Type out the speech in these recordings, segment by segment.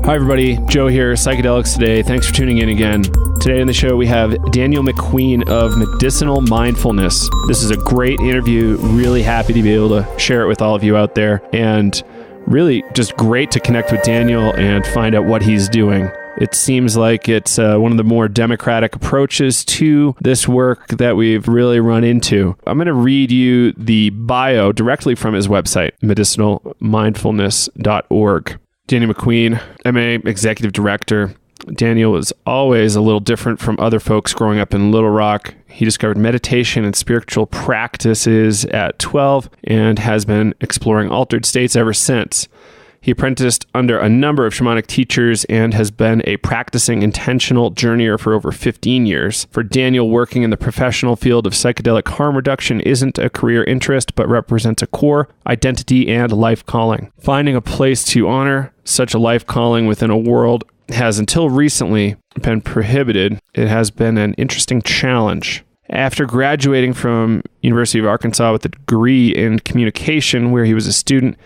Hi everybody, Joe here, Psychedelics Today. Thanks for tuning in again. Today on the show we have Daniel McQueen of Medicinal Mindfulness. This is a great interview, really happy to be able to share it with all of you out there, and really just great to connect with Daniel and find out what he's doing. It seems like it's one of the more democratic approaches to this work that we've really run into. I'm going to read you the bio directly from his website, medicinalmindfulness.org. Daniel McQueen, MA, Executive Director. Daniel was always a little different from other folks growing up in Little Rock. He discovered meditation and spiritual practices at 12 and has been exploring altered states ever since. He apprenticed under a number of shamanic teachers and has been a practicing intentional journeyer for over 15 years. For Daniel, working in the professional field of psychedelic harm reduction isn't a career interest, but represents a core identity and life calling. Finding a place to honor such a life calling within a world has until recently been prohibited. It has been an interesting challenge. After graduating from University of Arkansas with a degree in communication, where he was a student,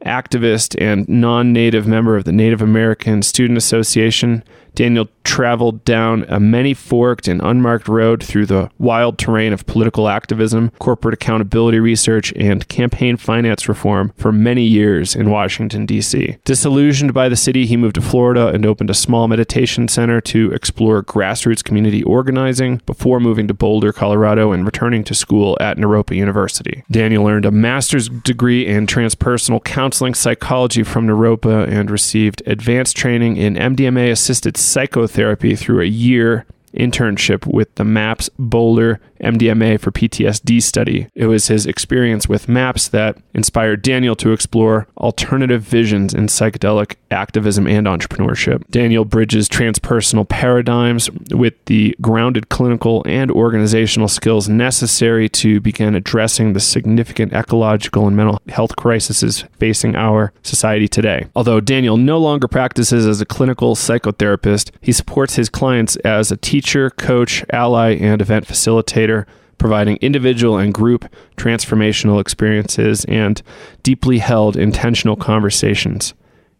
activist, and non-native member of the Native American Student Association, Daniel traveled down a many-forked and unmarked road through the wild terrain of political activism, corporate accountability research, and campaign finance reform for many years in Washington, D.C. Disillusioned by the city, he moved to Florida and opened a small meditation center to explore grassroots community organizing before moving to Boulder, Colorado, and returning to school at Naropa University. Daniel earned a master's degree in transpersonal counseling psychology from Naropa and received advanced training in MDMA-assisted psychotherapy through a year internship with the MAPS Boulder MDMA for PTSD study. It was his experience with MAPS that inspired Daniel to explore alternative visions in psychedelic activism and entrepreneurship. Daniel bridges transpersonal paradigms with the grounded clinical and organizational skills necessary to begin addressing the significant ecological and mental health crises facing our society today. Although Daniel no longer practices as a clinical psychotherapist, he supports his clients as a teacher, coach, ally, and event facilitator, providing individual and group transformational experiences and deeply held intentional conversations.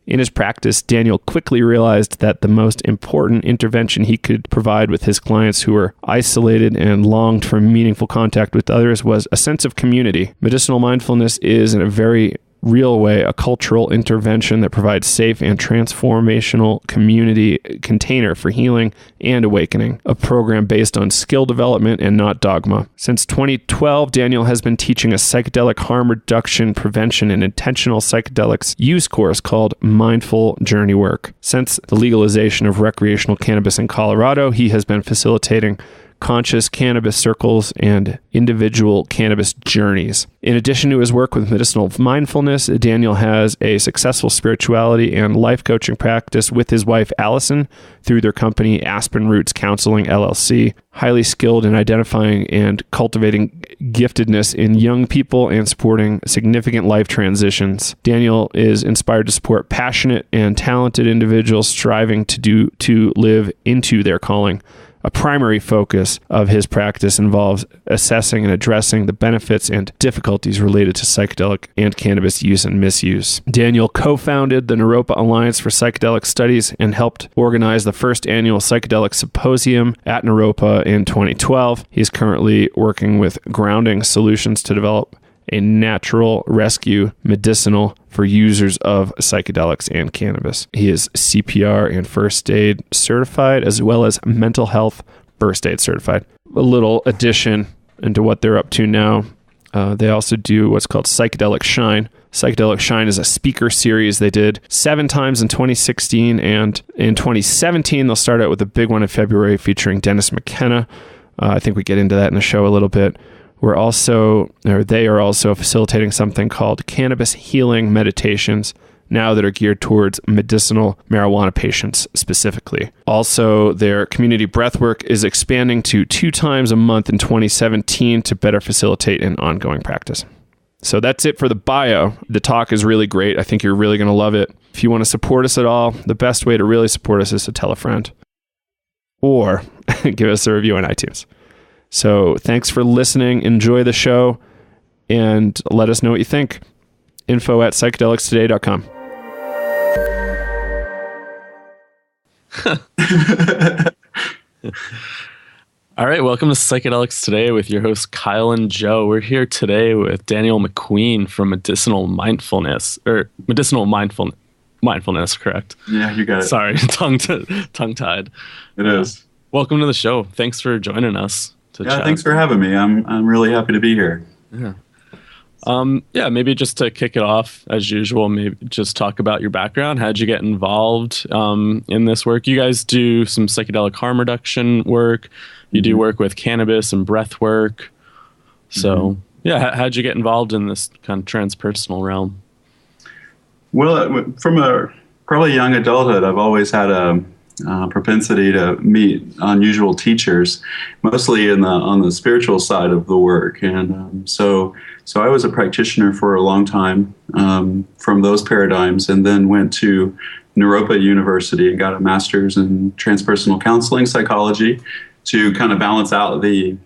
In his practice, Daniel quickly realized that the most important intervention he could provide with his clients who were isolated and longed for meaningful contact with others was a sense of community. Medicinal mindfulness is, in a very real way, a cultural intervention that provides safe and transformational community container for healing and awakening, a program based on skill development and not dogma. Since 2012, Daniel has been teaching a psychedelic harm reduction, prevention, and intentional psychedelics use course called Mindful Journey Work. Since the legalization of recreational cannabis in Colorado, he has been facilitating conscious cannabis circles and individual cannabis journeys. In addition to his work with medicinal mindfulness, Daniel has a successful spirituality and life coaching practice with his wife, Allison, through their company, Aspen Roots Counseling, LLC. Highly skilled in identifying and cultivating giftedness in young people and supporting significant life transitions. Daniel is inspired to support passionate and talented individuals striving to live into their calling. A primary focus of his practice involves assessing and addressing the benefits and difficulties related to psychedelic and cannabis use and misuse. Daniel co-founded the Naropa Alliance for Psychedelic Studies and helped organize the first annual psychedelic symposium at Naropa in 2012. He's currently working with Grounding Solutions to develop a natural rescue medicinal for users of psychedelics and cannabis. He is CPR and first aid certified, as well as mental health first aid certified. A little addition into what they're up to now. They also do what's called Psychedelic Shine. Psychedelic Shine is a speaker series they did 7 times in 2016, and in 2017 they'll start out with a big one in February featuring Dennis McKenna. I think we get into that in the show a little bit. They are also facilitating something called Cannabis Healing Meditations, now that are geared towards medicinal marijuana patients specifically. Also, their community breathwork is expanding to 2 times a month in 2017 to better facilitate an ongoing practice. So that's it for the bio. The talk is really great. I think you're really going to love it. If you want to support us at all, the best way to really support us is to tell a friend or give us a review on iTunes. So thanks for listening. Enjoy the show and let us know what you think. info@psychedelicstoday.com. All right, welcome to Psychedelics Today with your hosts Kyle and Joe. We're here today with Daniel McQueen from Medicinal Mindfulness, correct? Yeah, you got it. Sorry, tongue-tied. It is. Welcome to the show. Thanks for joining us to chat. Thanks for having me. I'm really happy to be here. Yeah. Maybe just to kick it off, as usual, maybe just talk about your background. How'd you get involved in this work? You guys do some psychedelic harm reduction work. You do work with cannabis and breath work. So, how'd you get involved in this kind of transpersonal realm? Well, from a probably young adulthood, I've always had a propensity to meet unusual teachers, mostly on the spiritual side of the work. And so I was a practitioner for a long time from those paradigms, and then went to Naropa University and got a master's in transpersonal counseling psychology to kind of balance out the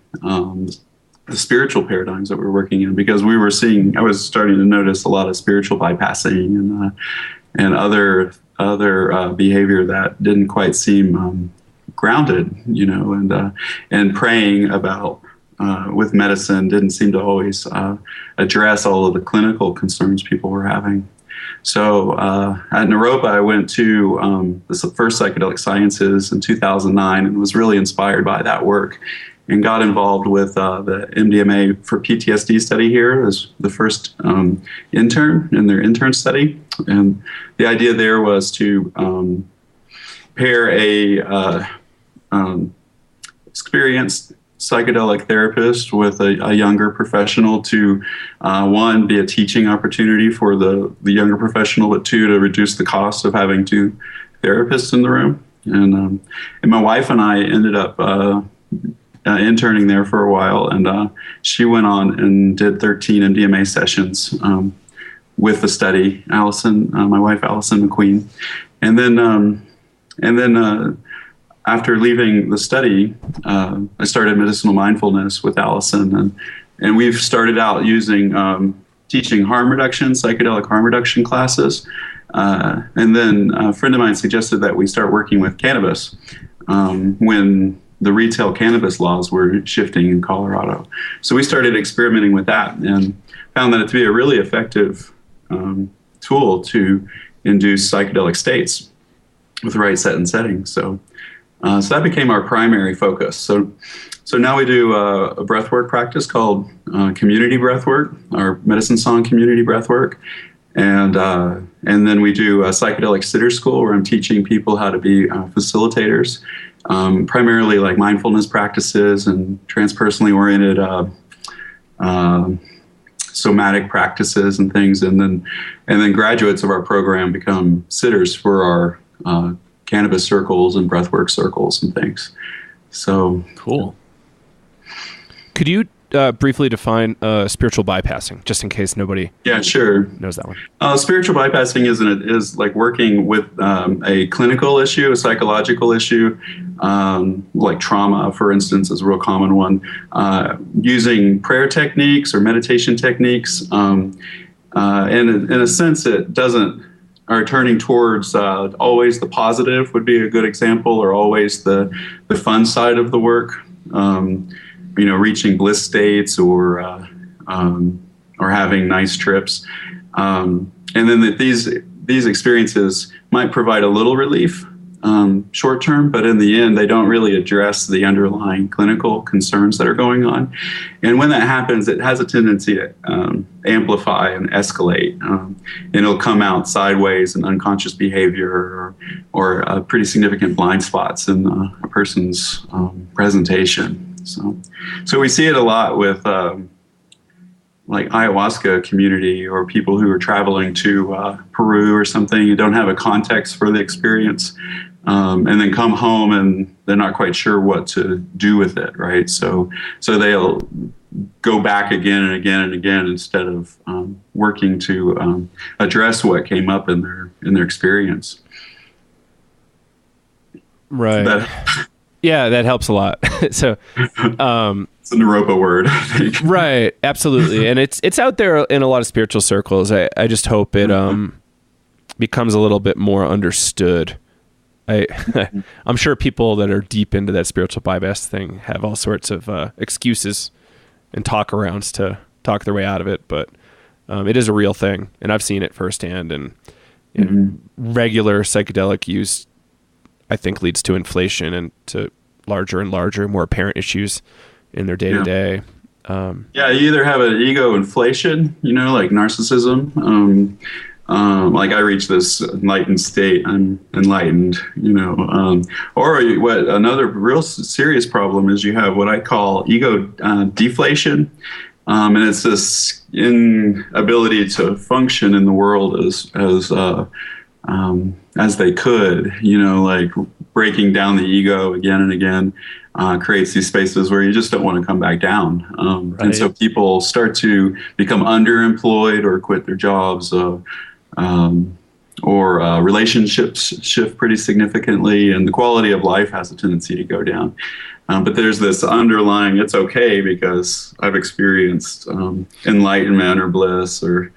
spiritual paradigms that we're working in, because I was starting to notice a lot of spiritual bypassing and other behavior that didn't quite seem grounded, and praying about with medicine didn't seem to always address all of the clinical concerns people were having. So at Naropa, I went to the first psychedelic sciences in 2009 and was really inspired by that work, and got involved with the MDMA for PTSD study here as the first intern in their intern study. And the idea there was to pair a experienced psychedelic therapist with a younger professional to, one, be a teaching opportunity for the younger professional, but two, to reduce the cost of having two therapists in the room. And my wife and I ended up interning there for a while, and she went on and did 13 MDMA sessions with the study, my wife, Allison McQueen. And then after leaving the study, I started Medicinal Mindfulness with Allison, and we've started out using teaching harm reduction, psychedelic harm reduction classes. And then a friend of mine suggested that we start working with cannabis when the retail cannabis laws were shifting in Colorado. So we started experimenting with that and found that to be a really effective tool to induce psychedelic states with the right set and setting. So that became our primary focus. So now we do a breathwork practice called community breathwork, our medicine song community breathwork. And then we do a psychedelic sitter school where I'm teaching people how to be facilitators, primarily like mindfulness practices and transpersonally oriented somatic practices and things. And then graduates of our program become sitters for our cannabis circles and breathwork circles and things. So cool. Could you briefly define spiritual bypassing, just in case nobody knows that one? Spiritual bypassing is like working with a clinical issue, a psychological issue, like trauma, for instance, is a real common one, using prayer techniques or meditation techniques. And in a sense, it doesn't, are turning towards always the positive would be a good example, or always the fun side of the work. Reaching bliss states or having nice trips. And then that these experiences might provide a little relief short term, but in the end, they don't really address the underlying clinical concerns that are going on. And when that happens, it has a tendency to amplify and escalate. And it'll come out sideways in unconscious behavior or pretty significant blind spots in a person's presentation. So we see it a lot with like ayahuasca community, or people who are traveling to Peru or something, you don't have a context for the experience, and then come home and they're not quite sure what to do with it, right? So they'll go back again and again and again instead of working to address what came up in their experience. Right. Yeah, that helps a lot. So, it's a Naropa word, I think. Right, absolutely, and it's out there in a lot of spiritual circles. I just hope it becomes a little bit more understood I'm sure people that are deep into that spiritual bypass thing have all sorts of excuses and talk arounds to talk their way out of it, but it is a real thing, and I've seen it firsthand. And regular psychedelic use, I think, leads to inflation and to larger and larger, more apparent issues in their day to day. You either have an ego inflation, like narcissism. Like I reach this enlightened state, I'm enlightened, or what another real serious problem is you have what I call ego deflation. And it's this inability to function in the world as they could, like breaking down the ego again and again, creates these spaces where you just don't want to come back down. And so people start to become underemployed or quit their jobs, or relationships shift pretty significantly, and the quality of life has a tendency to go down. But there's this underlying, it's okay because I've experienced enlightenment or bliss or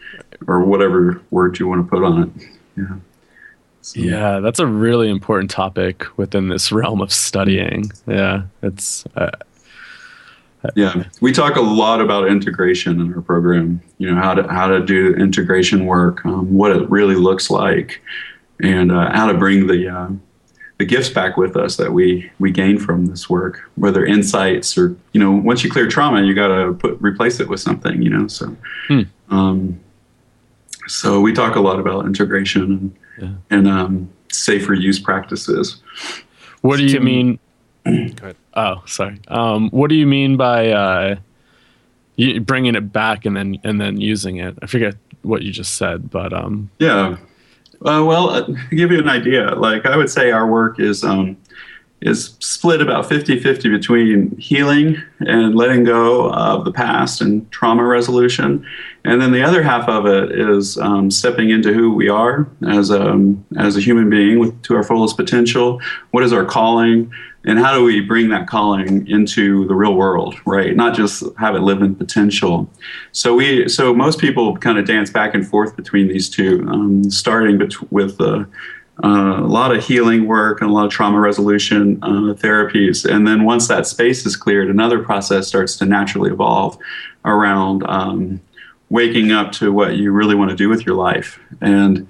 whatever word you want to put on it. Yeah. So. Yeah, that's a really important topic within this realm of studying. Yeah, it's. We talk a lot about integration in our program. How to do integration work, what it really looks like, and how to bring the gifts back with us that we gain from this work, whether insights or once you clear trauma, you got to replace it with something. So, so we talk a lot about integration and safer use practices. What do you mean? Go ahead. Oh, sorry. What do you mean by bringing it back and then using it? I forget what you just said, but well, to give you an idea, like I would say our work is split about 50-50 between healing and letting go of the past and trauma resolution. And then the other half of it is stepping into who we are as a human being to our fullest potential. What is our calling? And how do we bring that calling into the real world, right? Not just have it live in potential. So most people kind of dance back and forth between these two, starting with a lot of healing work and a lot of trauma resolution therapies. And then once that space is cleared, another process starts to naturally evolve around waking up to what you really want to do with your life. And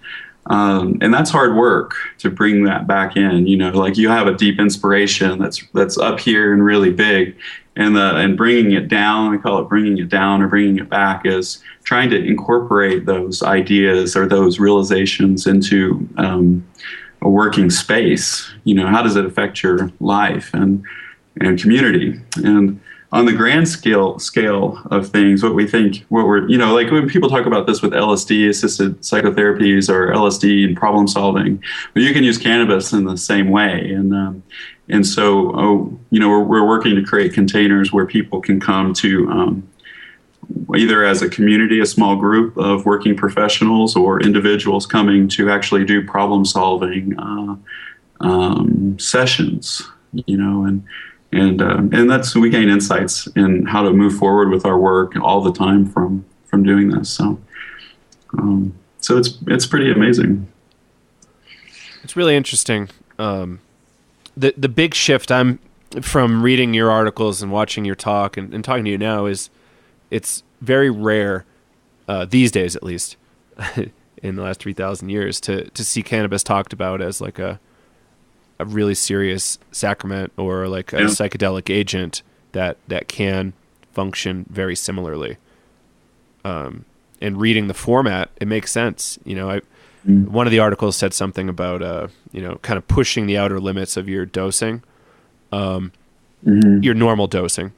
that's hard work to bring that back in, like you have a deep inspiration that's up here and really big, and bringing it down, we call it bringing it down or bringing it back, is trying to incorporate those ideas or those realizations into a working space. How does it affect your life and community? And on the grand scale of things, like when people talk about this with LSD assisted psychotherapies or LSD and problem solving, but you can use cannabis in the same way. And so we're working to create containers where people can come to either as a community, a small group of working professionals, or individuals coming to actually do problem solving sessions, and that's, we gain insights in how to move forward with our work all the time from doing this. So it's pretty amazing. It's really interesting. The big shift I'm from reading your articles and watching your talk and talking to you now is it's very rare these days, at least in the last 3,000 years, to see cannabis talked about as like a really serious sacrament or like a psychedelic agent that can function very similarly. And reading the format, it makes sense. One of the articles said something about, kind of pushing the outer limits of your dosing, your normal dosing,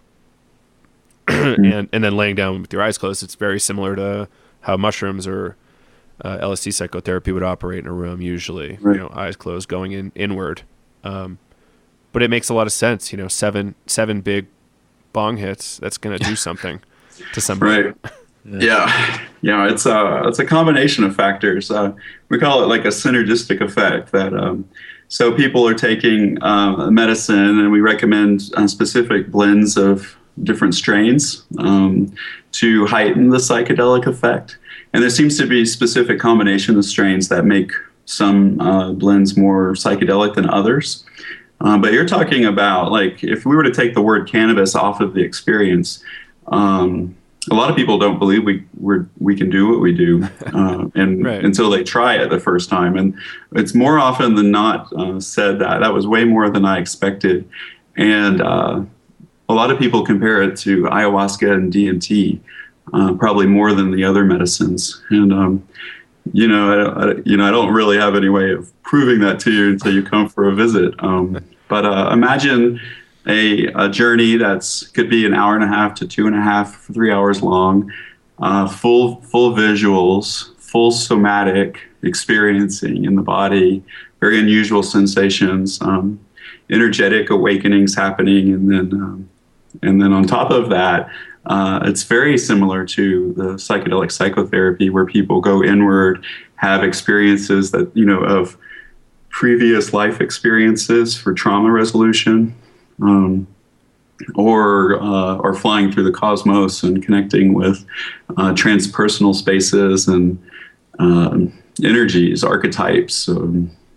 and then laying down with your eyes closed. It's very similar to how mushrooms or LSD psychotherapy would operate in a room usually, right. Eyes closed, going inward. But it makes a lot of sense, seven big bong hits, that's going to do something to somebody. Right. Yeah. It's a combination of factors. We call it like a synergistic effect that, so people are taking medicine, and we recommend specific blends of different strains to heighten the psychedelic effect. And there seems to be specific combination of strains that make some blends more psychedelic than others. But you're talking about, like, if we were to take the word cannabis off of the experience, a lot of people don't believe we can do what we do, and Right. until they try it the first time. And it's more often than not said that was way more than I expected. And a lot of people compare it to ayahuasca and DMT, probably more than the other medicines. And I don't really have any way of proving that to you until you come for a visit. But imagine a journey could be an hour and a half to 2.5, 3 hours long, full visuals, full somatic experiencing in the body, very unusual sensations, energetic awakenings happening, and then on top of that, it's very similar to the psychedelic psychotherapy, where people go inward, have experiences that of previous life experiences for trauma resolution. Or flying through the cosmos and connecting with transpersonal spaces and energies, archetypes,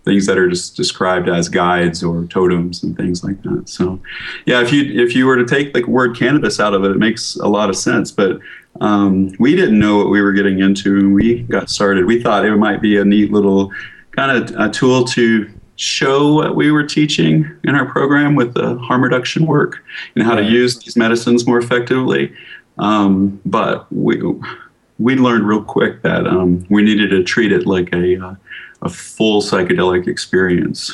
things that are just described as guides or totems and things like that. So, yeah, if you were to take the word cannabis out of it, it makes a lot of sense. But we didn't know what we were getting into when we got started. We thought it might be a neat little kind of a tool to show what we were teaching in our program with the harm reduction work and how to use these medicines more effectively. But we learned real quick that we needed to treat it like a full psychedelic experience.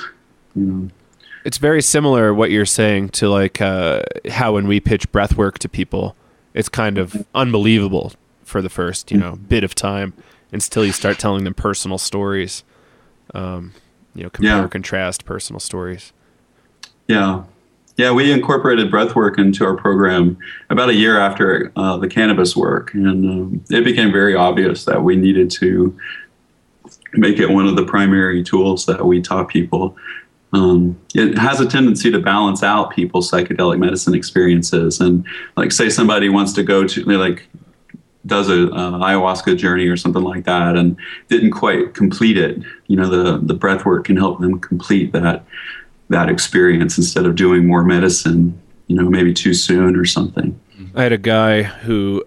It's very similar what you're saying to like how when we pitch breath work to people, it's kind of unbelievable for the first bit of time until you start telling them personal stories. Compare or contrast personal stories. Yeah, we incorporated breathwork into our program about a year after the cannabis work, and it became very obvious that we needed to make it one of the primary tools that we taught people. It has a tendency to balance out people's psychedelic medicine experiences, and like say somebody wants to go to does a ayahuasca journey or something like that and didn't quite complete it, the breath work can help them complete that experience instead of doing more medicine, maybe too soon or something. I had a guy who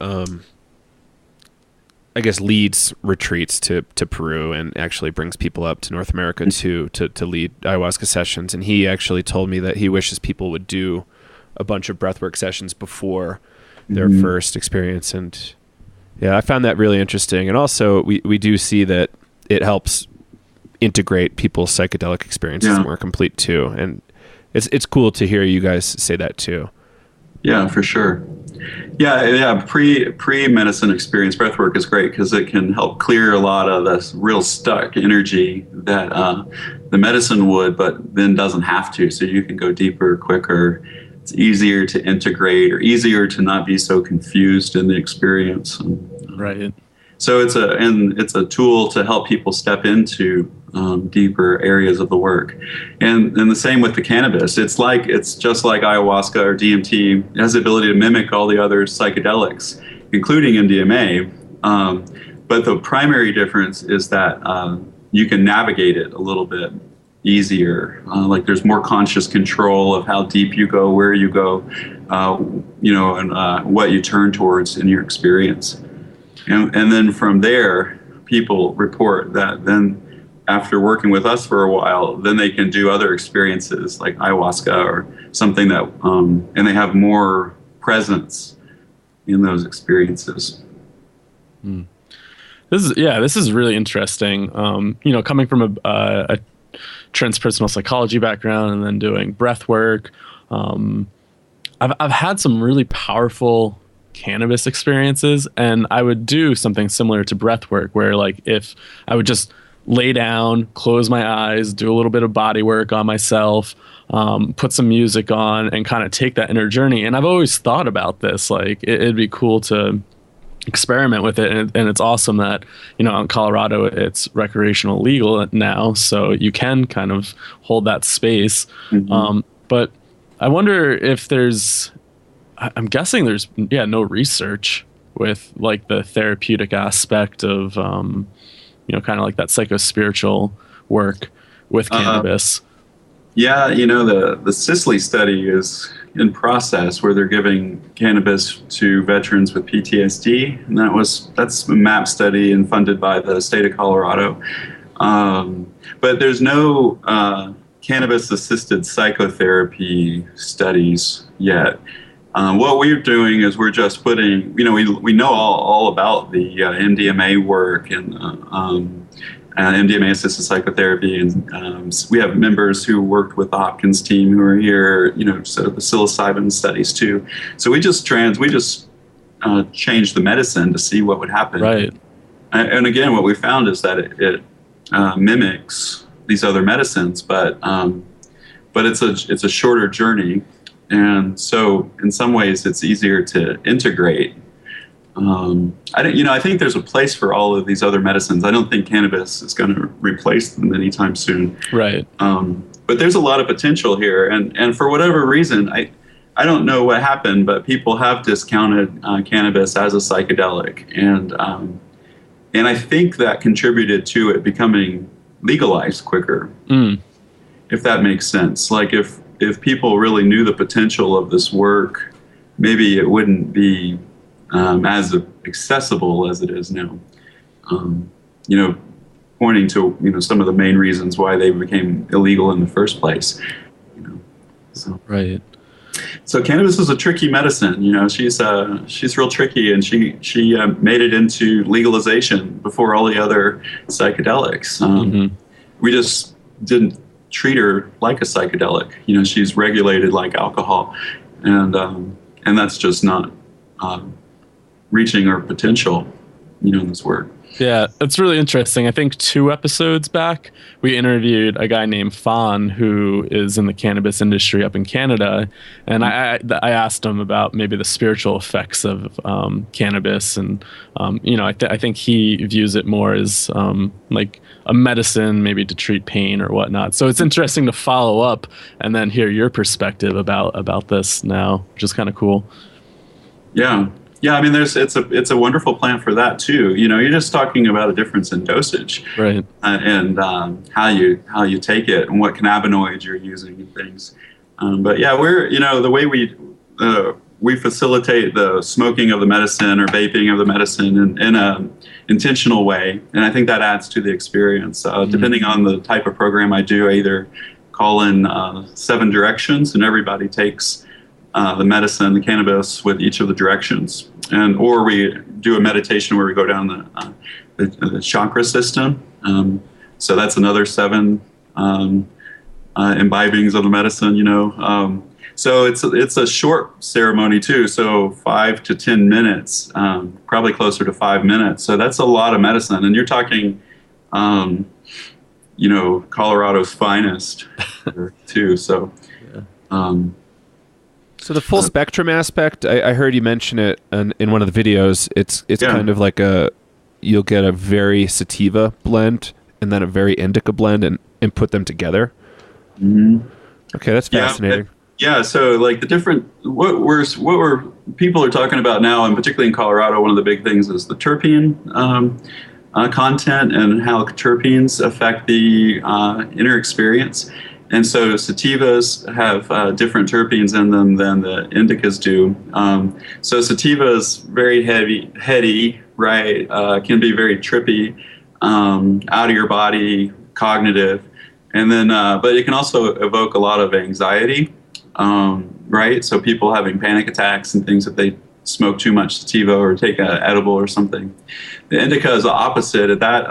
I guess leads retreats to Peru and actually brings people up to North America to lead ayahuasca sessions, and he actually told me that he wishes people would do a bunch of breathwork sessions before their first experience. And yeah, I found that really interesting. And also we do see that it helps integrate people's psychedelic experiences more complete too. And it's cool to hear you guys say that too. Yeah, for sure. Yeah. Pre-medicine experience breathwork is great because it can help clear a lot of this real stuck energy that the medicine would, but then doesn't have to. So you can go deeper, quicker. It's easier to integrate or easier to not be so confused in the experience. Right. So it's a tool to help people step into deeper areas of the work, and the same with the cannabis. It's just like ayahuasca or DMT. It has the ability to mimic all the other psychedelics, including MDMA. But the primary difference is that you can navigate it a little bit easier. Like there's more conscious control of how deep you go, where you go, and what you turn towards in your experience. And then from there, people report that then after working with us for a while, then they can do other experiences like ayahuasca or something that, and they have more presence in those experiences. This is really interesting. Coming from a transpersonal psychology background and then doing breath work, I've had some really powerful cannabis experiences, and I would do something similar to breath work where if I would just lay down, close my eyes, do a little bit of body work on myself, put some music on and kind of take that inner journey. And I've always thought about this, it'd be cool to experiment with it. And it's awesome that, in Colorado, it's recreational legal now. So you can kind of hold that space. But I wonder if I'm guessing there's no research with the therapeutic aspect of, kind of like that psychospiritual work with cannabis? Yeah, the Sicily study is in process where they're giving cannabis to veterans with PTSD, and that's a MAP study and funded by the state of Colorado. But there's no cannabis-assisted psychotherapy studies yet. What we're doing is we're just putting, we know all about the MDMA work and MDMA-assisted psychotherapy, and we have members who worked with the Hopkins team who are here, set up the psilocybin studies too. So we just changed the medicine to see what would happen. Right. And again, what we found is that it mimics these other medicines, but it's a shorter journey, and so in some ways it's easier to integrate. I think there's a place for all of these other medicines. I don't think cannabis is going to replace them anytime soon. Right. But there's a lot of potential here, and for whatever reason, I don't know what happened, but people have discounted cannabis as a psychedelic, and I think that contributed to it becoming legalized quicker, if that makes sense. Like if people really knew the potential of this work, maybe it wouldn't be as accessible as it is now. Pointing to some of the main reasons why they became illegal in the first place. So. Right. So cannabis is a tricky medicine. She's real tricky, and she made it into legalization before all the other psychedelics. We just didn't treat her like a psychedelic. She's regulated like alcohol, and that's just not reaching her potential. In this work. Yeah, it's really interesting. I think 2 episodes back, we interviewed a guy named Fawn who is in the cannabis industry up in Canada. And I asked him about maybe the spiritual effects of cannabis. And, I think he views it more as like a medicine, maybe to treat pain or whatnot. So it's interesting to follow up and then hear your perspective about this now, which is kind of cool. Yeah. Yeah, I mean, it's a wonderful plant for that too. You're just talking about a difference in dosage, right? And how you take it and what cannabinoids you're using and things. But yeah, we're the way we facilitate the smoking of the medicine or vaping of the medicine in a intentional way, and I think that adds to the experience. Depending on the type of program I do, I either call in 7 directions, and everybody takes the medicine, the cannabis, with each of the directions, or we do a meditation where we go down the chakra system. So that's another 7 imbibings of the medicine. So it's a short ceremony too. So 5 to 10 minutes, probably closer to 5 minutes. So that's a lot of medicine, and you're talking, Colorado's finest too. So. Yeah. So the full spectrum aspect, I heard you mention it in one of the videos. It's kind of like you'll get a very sativa blend and then a very indica blend and put them together. Mm-hmm. Okay, that's fascinating. Yeah, so like the different what people are talking about now, and particularly in Colorado, one of the big things is the terpene content and how terpenes affect the inner experience. And so sativas have different terpenes in them than the indicas do. So sativa is very heady, right? Can be very trippy, out of your body, cognitive, and then but it can also evoke a lot of anxiety, right? So people having panic attacks and things if they smoke too much sativa or take an edible or something. The indica is the opposite of that.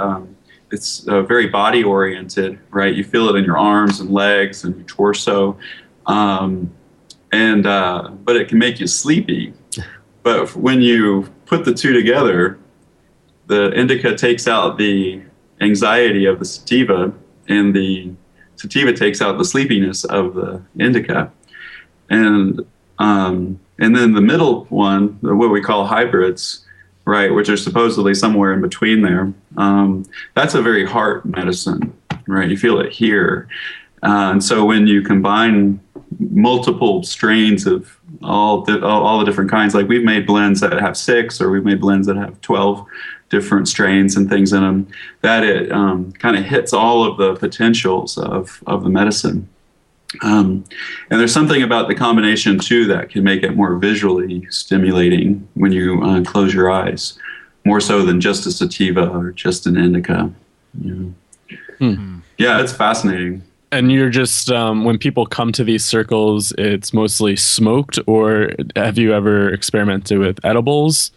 It's very body oriented, right? You feel it in your arms and legs and your torso, but it can make you sleepy. But when you put the two together, the indica takes out the anxiety of the sativa, and the sativa takes out the sleepiness of the indica, and then the middle one, what we call hybrids, right, which are supposedly somewhere in between there. That's a very heart medicine, right? You feel it here. And so when you combine multiple strains of all the different kinds. Like we've made blends that have 6, or we've made blends that have 12 different strains and things in them, that it kind of hits all of the potentials of the medicine. And there's something about the combination too that can make it more visually stimulating when you close your eyes, more so than just a sativa or just an indica. Yeah, it's fascinating. And you're just, when people come to these circles, it's mostly smoked, or have you ever experimented with edibles?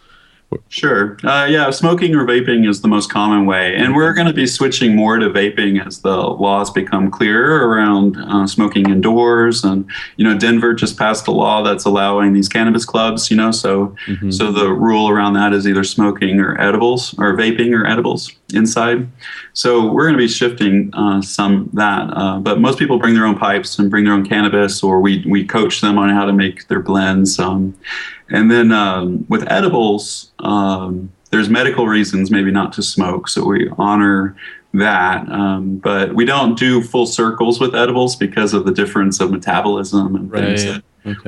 Sure. Yeah, smoking or vaping is the most common way. And we're going to be switching more to vaping as the laws become clearer around smoking indoors. And, Denver just passed a law that's allowing these cannabis clubs, so so the rule around that is either smoking or edibles, or vaping or edibles inside. So we're going to be shifting some that. But most people bring their own pipes and bring their own cannabis, or we coach them on how to make their blends. And then with edibles, there's medical reasons maybe not to smoke, so we honor that. But we don't do full circles with edibles because of the difference of metabolism and things. That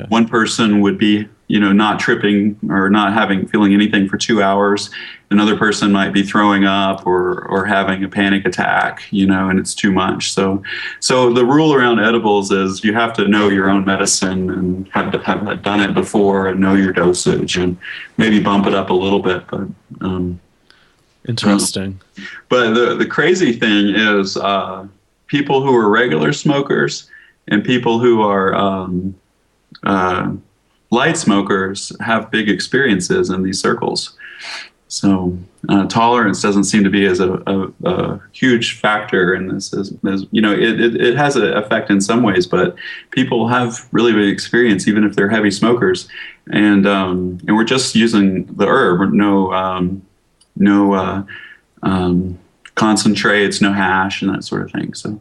one person would be, not tripping or not feeling anything for 2 hours. Another person might be throwing up or having a panic attack, and it's too much. So the rule around edibles is you have to know your own medicine and have done it before and know your dosage and maybe bump it up a little bit. But interesting. But the crazy thing is people who are regular smokers and people who are light smokers have big experiences in these circles. So tolerance doesn't seem to be as a huge factor in this. As it has an effect in some ways, but people have really big experience even if they're heavy smokers. And we're just using the herb, no concentrates, no hash, and that sort of thing. So.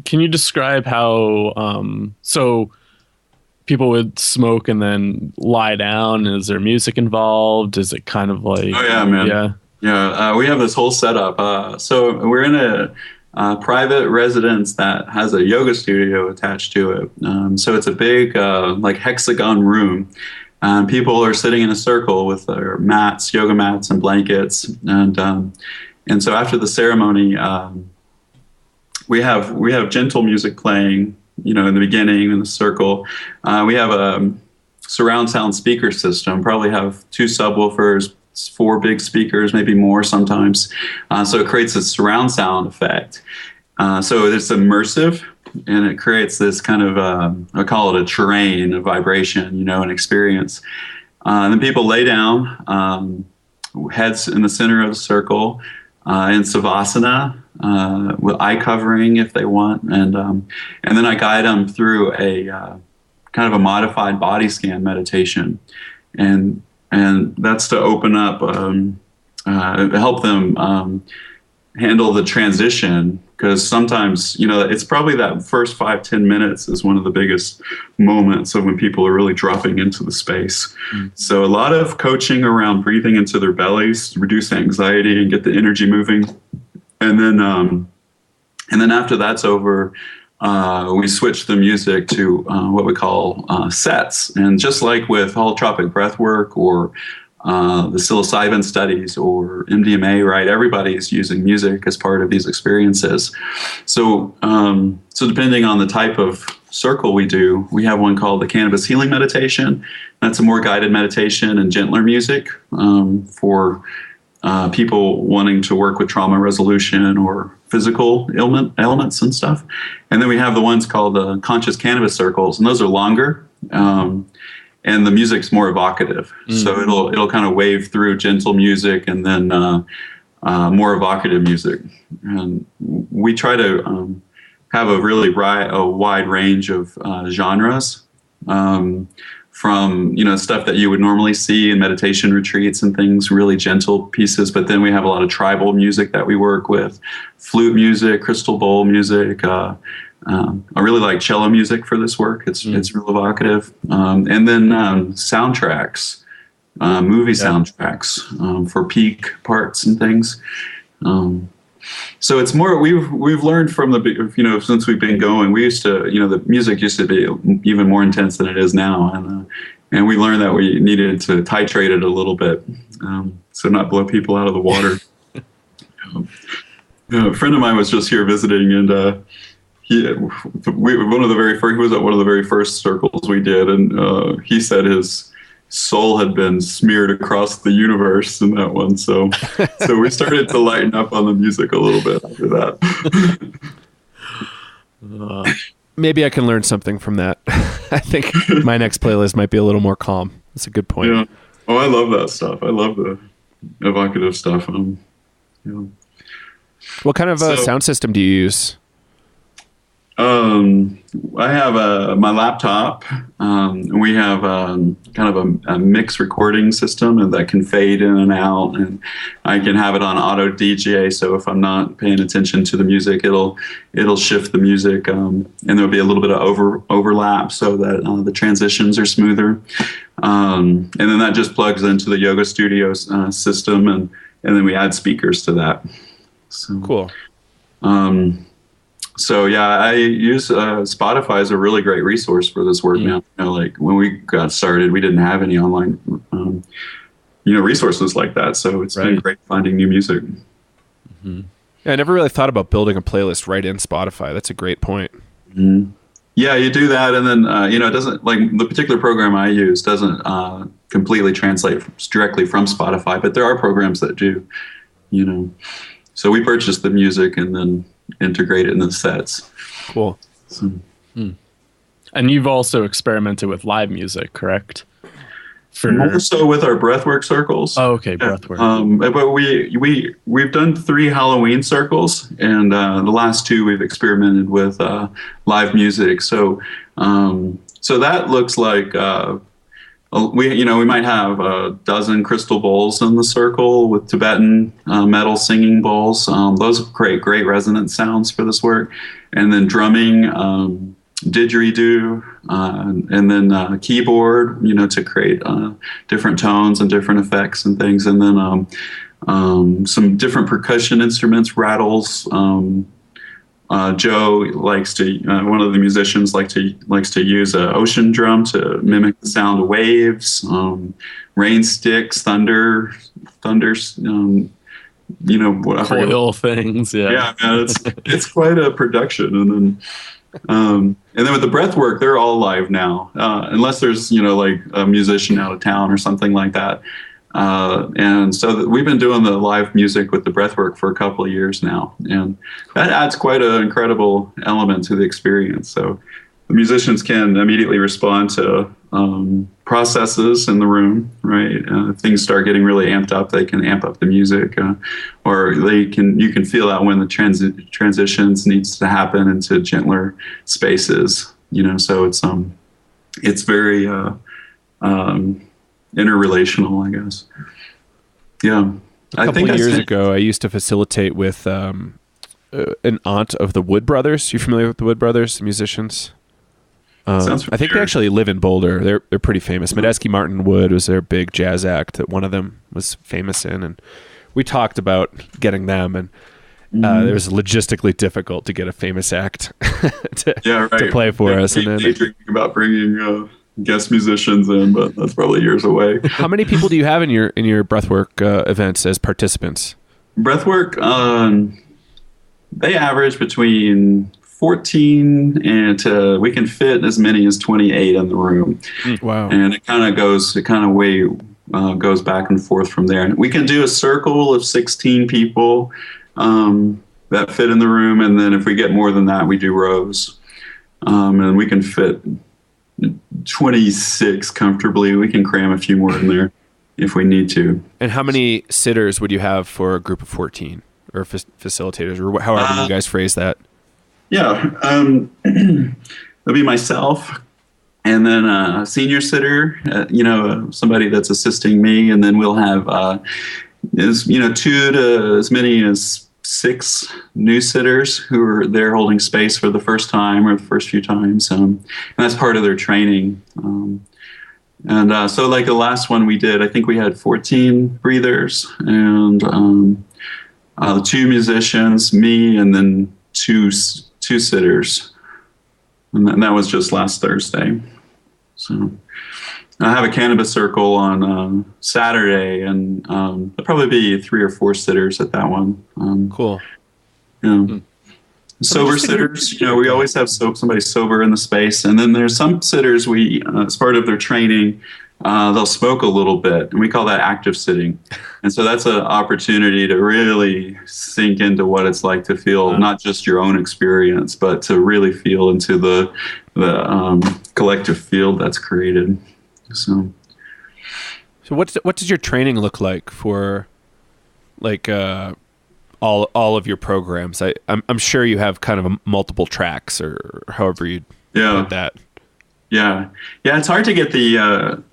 Can you describe how so people would smoke and then lie down? Is there music involved? Is it kind of like... Oh, yeah, man. Yeah. We have this whole setup. So we're in a private residence that has a yoga studio attached to it. So it's a big hexagon room. People are sitting in a circle with their mats, yoga mats and blankets. And so after the ceremony... We have gentle music playing, in the beginning in the circle. We have a surround sound speaker system. Probably have 2 subwoofers, 4 big speakers, maybe more sometimes. So it creates a surround sound effect. So it's immersive, and it creates this kind of I call it a terrain, a vibration, an experience. And then people lay down, heads in the center of the circle, in savasana. With eye covering if they want, and then I guide them through a kind of a modified body scan meditation, and that's to open up, help them handle the transition, because sometimes it's probably that first 5-10 minutes is one of the biggest moments of when people are really dropping into the space. So a lot of coaching around breathing into their bellies to reduce anxiety and get the energy moving. And then after that's over, we switch the music to what we call sets. And just like with holotropic breath work or the psilocybin studies or MDMA, right? Everybody's using music as part of these experiences. So depending on the type of circle we do, we have one called the Cannabis Healing Meditation. That's a more guided meditation and gentler music for people wanting to work with trauma resolution or physical elements and stuff. And then we have the ones called the conscious cannabis circles, and those are longer, and the music's more evocative. So it'll kind of wave through gentle music and then more evocative music. And we try to have a really wide range of genres. From stuff that you would normally see in meditation retreats and things, really gentle pieces. But then we have a lot of tribal music that we work with, flute music, crystal bowl music. I really like cello music for this work. It's real evocative. And then soundtracks, movie soundtracks for peak parts and things. So it's more, we've learned from since we've been going, we used to, the music used to be even more intense than it is now. And we learned that we needed to titrate it a little bit, so not blow people out of the water. A friend of mine was just here visiting, and he was at one of the very first circles we did, and he said his soul had been smeared across the universe in that one. So we started to lighten up on the music a little bit after that. Maybe I can learn something from that. I think my next playlist might be a little more calm. That's a good point. Yeah. Oh, I love that stuff. I love the evocative stuff. What kind of sound system do you use? I have my laptop. We have kind of a mix recording system, and that can fade in and out, and I can have it on auto DJ. So if I'm not paying attention to the music, it'll shift the music, and there'll be a little bit of overlap so that the transitions are smoother. And then that just plugs into the Yoga Studio system, and then we add speakers to that. So, cool. So yeah, I use Spotify as a really great resource for this work now. Like when we got started, we didn't have any online, resources like that. So it's been great finding new music. Mm-hmm. Yeah, I never really thought about building a playlist right in Spotify. That's a great point. Mm-hmm. Yeah, you do that, and then it doesn't, like, the particular program I use doesn't completely translate directly from Spotify, but there are programs that do. So we purchase the music and then integrate it in the sets. Cool. So. And you've also experimented with live music, correct? More so with our breathwork circles. Oh, okay, breathwork. But we've done 3 Halloween circles, and the last 2 we've experimented with live music. So that looks like we might have a dozen crystal bowls in the circle with Tibetan metal singing bowls. Those create great resonance sounds for this work, and then drumming, didgeridoo, and then keyboard, to create different tones and different effects and things, and then some different percussion instruments, rattles. Joe likes to, one of the musicians likes to use an ocean drum to mimic the sound of waves, rain sticks, thunder, coil things. Yeah, man, it's quite a production. And then with the breath work, they're all live now, unless there's like a musician out of town or something like that. And so we've been doing the live music with the breathwork for a couple of years now, and that adds quite an incredible element to the experience. So the musicians can immediately respond to processes in the room, right? If things start getting really amped up, they can amp up the music, or you can feel out when the transitions needs to happen into gentler spaces. So it's very interrelational, I guess. Yeah. A couple of years ago, I used to facilitate with an aunt of the Wood Brothers. You familiar with the Wood Brothers, the musicians? I think they actually live in Boulder. They're pretty famous. Medeski Martin Wood was their big jazz act that one of them was famous in, and we talked about getting them, and it was logistically difficult to get a famous act to play for us. And then thinking about bringing guest musicians in, but that's probably years away. How many people do you have in your breathwork events as participants? Breathwork, they average between 14 and we can fit as many as 28 in the room. Wow. And it kind of goes back and forth from there. And we can do a circle of 16 people that fit in the room, and then if we get more than that, we do rows. And we can fit 26 comfortably. We can cram a few more in there if we need to. And how many sitters would you have for a group of 14, or facilitators, or however you guys phrase that? Yeah, it'll be myself, and then a senior sitter, somebody that's assisting me, and then we'll have 2 to as many as 6 new sitters who are there holding space for the first time or the first few times, and that's part of their training. So like the last one we did, I think we had 14 breathers, and the two musicians, me, and then two sitters. And that was just last Thursday. So I have a cannabis circle on Saturday, and there'll probably be 3 or 4 sitters at that one. Cool. Yeah. Sober sitters, we always have somebody sober in the space. And then there's some sitters as part of their training, they'll smoke a little bit, and we call that active sitting. And so that's an opportunity to really sink into what it's like to feel not just your own experience, but to really feel into the collective field that's created. So what does your training look like for all of your programs? I'm sure you have kind of multiple tracks, or however you put that. Yeah. It's hard to get the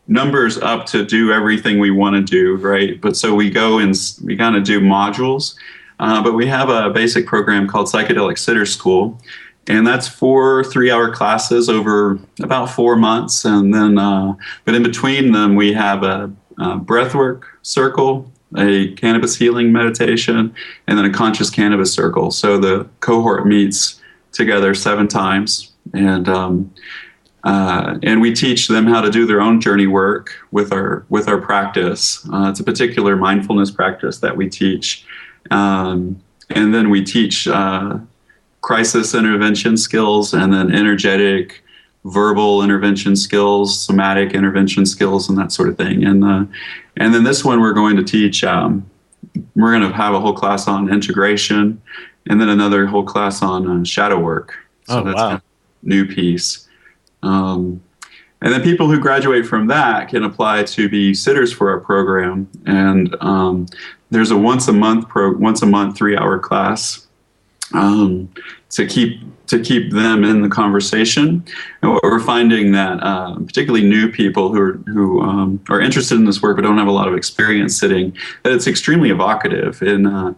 numbers up to do everything we want to do, right? But so we go and we kind of do modules. But we have a basic program called Psychedelic Sitter School, and that's 4 3-hour classes over about 4 months. And then, but in between them, we have a breathwork circle, a cannabis healing meditation, and then a conscious cannabis circle. So the cohort meets together 7 times, and we teach them how to do their own journey work with our practice. It's a particular mindfulness practice that we teach, and then we teach crisis intervention skills, and then energetic, verbal intervention skills, somatic intervention skills, and that sort of thing. And then this one we're going to teach. We're going to have a whole class on integration, and then another whole class on shadow work. So that's kind of a new piece. And then people who graduate from that can apply to be sitters for our program. And there's a once a month 3-hour class to keep them in the conversation. And what we're finding that particularly new people who are interested in this work but don't have a lot of experience sitting, that it's extremely evocative, and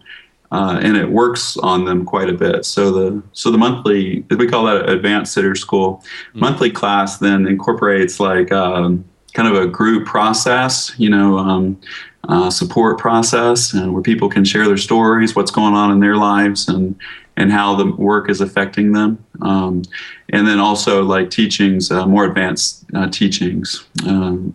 it works on them quite a bit. So the monthly, we call that Advanced Sitter School, monthly class then incorporates kind of a group process, support process, and where people can share their stories, what's going on in their lives, and how the work is affecting them. And then also like teachings, more advanced teachings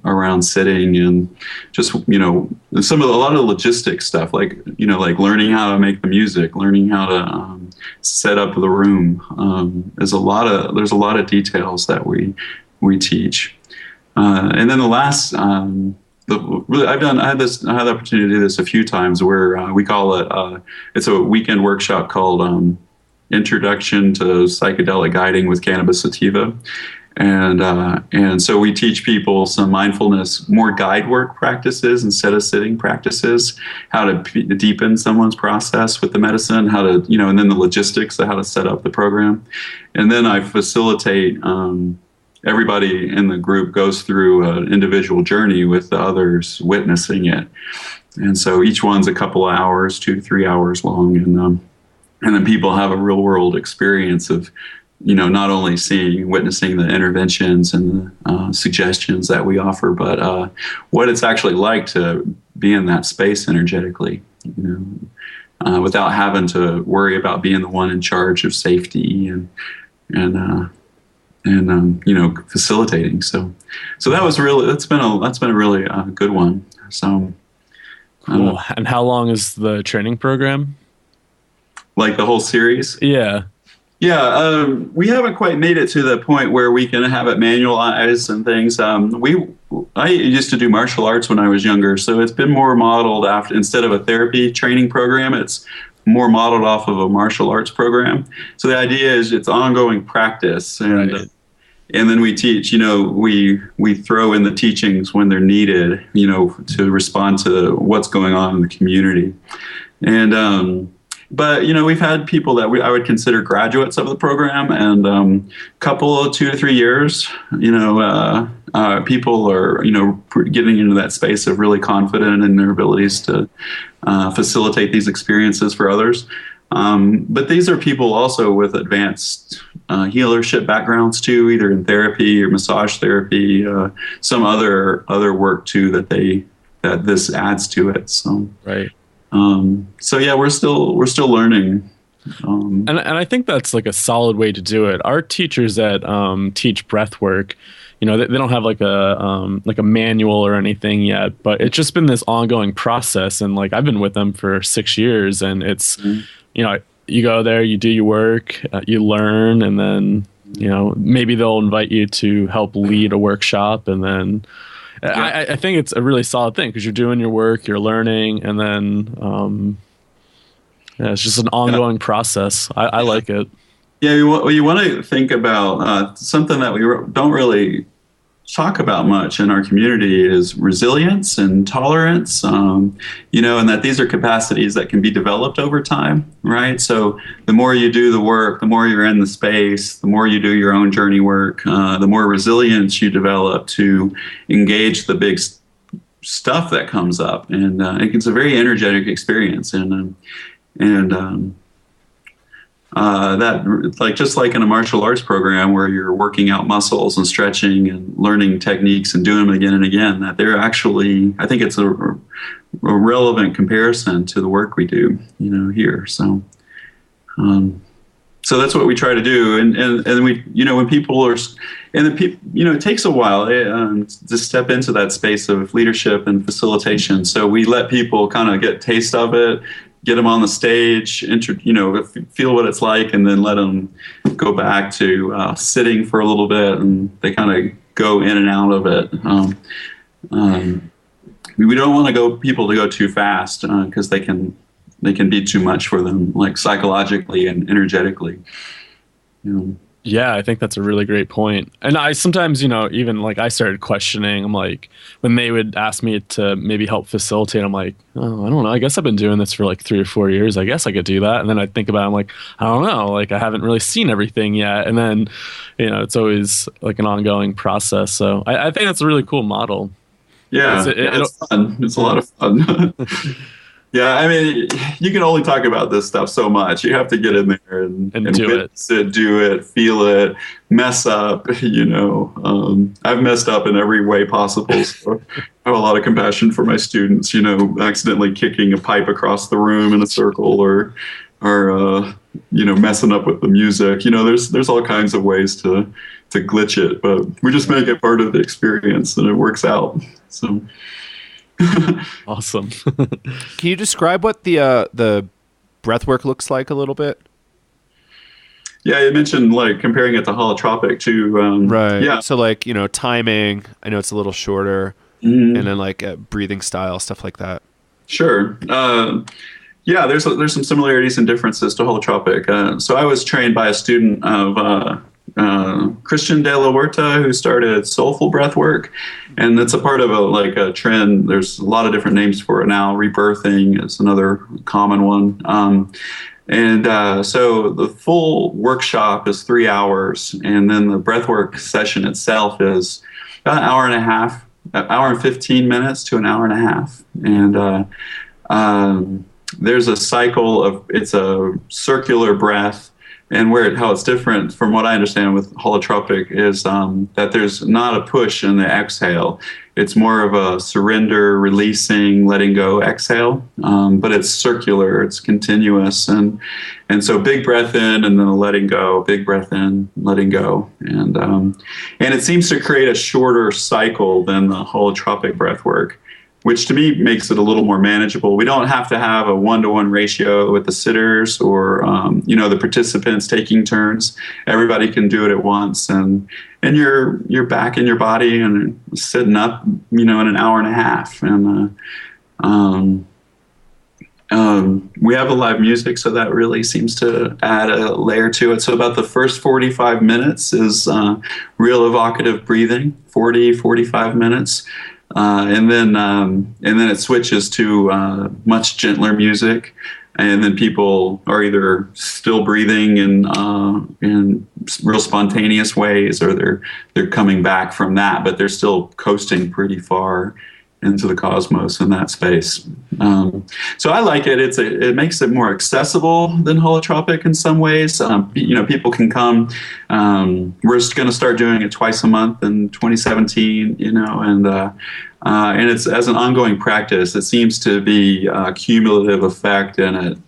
around sitting, and just, a lot of logistics stuff, like learning how to make the music, learning how to set up the room. There's a lot of details that we teach. And then the last, I had the opportunity to do this a few times, where we call it, it's a weekend workshop called Introduction to Psychedelic Guiding with Cannabis Sativa. And so we teach people some mindfulness, more guide work practices instead of sitting practices, how to deepen someone's process with the medicine, how to, and then the logistics of how to set up the program. And then I facilitate, everybody in the group goes through an individual journey with the others witnessing it. And so each one's a couple of hours, 2 to 3 hours long. And then people have a real world experience of, not only witnessing the interventions and the suggestions that we offer, but what it's actually like to be in that space energetically, without having to worry about being the one in charge of safety and facilitating. So that's been a really good one. So cool. And how long is the training program? Like the whole series? Yeah. We haven't quite made it to the point where we can have it manualized and things. I used to do martial arts when I was younger, so it's been more modeled after, instead of a therapy training program, it's more modeled off of a martial arts program. So the idea is it's ongoing practice, and right. And then we teach, we throw in the teachings when they're needed, to respond to what's going on in the community. And but we've had people that I would consider graduates of the program, and couple of 2 to 3 years, people are getting into that space of really confident in their abilities to facilitate these experiences for others. But these are people also with advanced healership backgrounds too, either in therapy or massage therapy, some other work too that this adds to it. So right. So yeah, we're still learning. And I think that's like a solid way to do it. Our teachers that teach breath work, they don't have like a manual or anything yet, but it's just been this ongoing process. And like I've been with them for 6 years, and it's you go there, you do your work, you learn, and then maybe they'll invite you to help lead a workshop, and then I think it's a really solid thing because you're doing your work, you're learning, and then it's just an ongoing process. I like it. Yeah, you want to think about something that we don't really talk about much in our community is resilience and tolerance, and that these are capacities that can be developed over time, right? So the more you do the work, the more you're in the space, the more you do your own journey work, the more resilience you develop to engage the big stuff that comes up. And it's a very energetic experience. That, like, just like in a martial arts program where you're working out muscles and stretching and learning techniques and doing them again and again, that they're actually, I think it's a relevant comparison to the work we do, here. So, so that's what we try to do. And we, when people are, and the people, it takes a while to step into that space of leadership and facilitation. So we let people kind of get a taste of it, get them on the stage, feel what it's like, and then let them go back to sitting for a little bit, and they kind of go in and out of it. We don't want people to go too fast because they can be too much for them, like psychologically and energetically. Yeah, I think that's a really great point. And I sometimes, even like I started questioning, I'm like, when they would ask me to maybe help facilitate, I'm like, oh, I don't know. I guess I've been doing this for like 3 or 4 years. I guess I could do that. And then I think about it, I'm like, I don't know. Like I haven't really seen everything yet. And then, it's always like an ongoing process. So I think that's a really cool model. Yeah, it's fun. It's a lot of fun. Yeah, I mean, you can only talk about this stuff so much. You have to get in there and do it, feel it, mess up. I've messed up in every way possible. So I have a lot of compassion for my students. Accidentally kicking a pipe across the room in a circle, or messing up with the music. There's all kinds of ways to glitch it, but we just make it part of the experience, and it works out. So. Awesome. Can you describe what the breath work looks like a little bit? Yeah, you mentioned like comparing it to holotropic too. Right. Yeah. So like, timing, I know it's a little shorter, and then like breathing style, stuff like that. Sure. Yeah, there's some similarities and differences to holotropic. So I was trained by a student of Christian de la Huerta, who started soulful breath work, and it's a part of a trend. There's a lot of different names for it now. Rebirthing is another common one. So the full workshop is 3 hours, and then the breathwork session itself is about an hour and a half, an hour and 15 minutes to an hour and a half. And there's a cycle it's a circular breath. And how it's different from what I understand with holotropic is that there's not a push in the exhale. It's more of a surrender, releasing, letting go exhale. But it's circular, it's continuous. And so big breath in and then a letting go, big breath in, letting go. And it seems to create a shorter cycle than the holotropic breath work, which to me makes it a little more manageable. We don't have to have a 1-to-1 ratio with the sitters or, the participants taking turns. Everybody can do it at once, and you're back in your body and sitting up, in an hour and a half. And we have a live music, so that really seems to add a layer to it. So about the first 45 minutes is real evocative breathing, 45 minutes. And then it switches to much gentler music, and then people are either still breathing in real spontaneous ways, or they're coming back from that, but they're still coasting pretty far. into the cosmos in that space. So I like it. It makes it more accessible than holotropic in some ways. People can come. We're just going to start doing it twice a month in 2017. And it's as an ongoing practice. It seems to be a cumulative effect in it,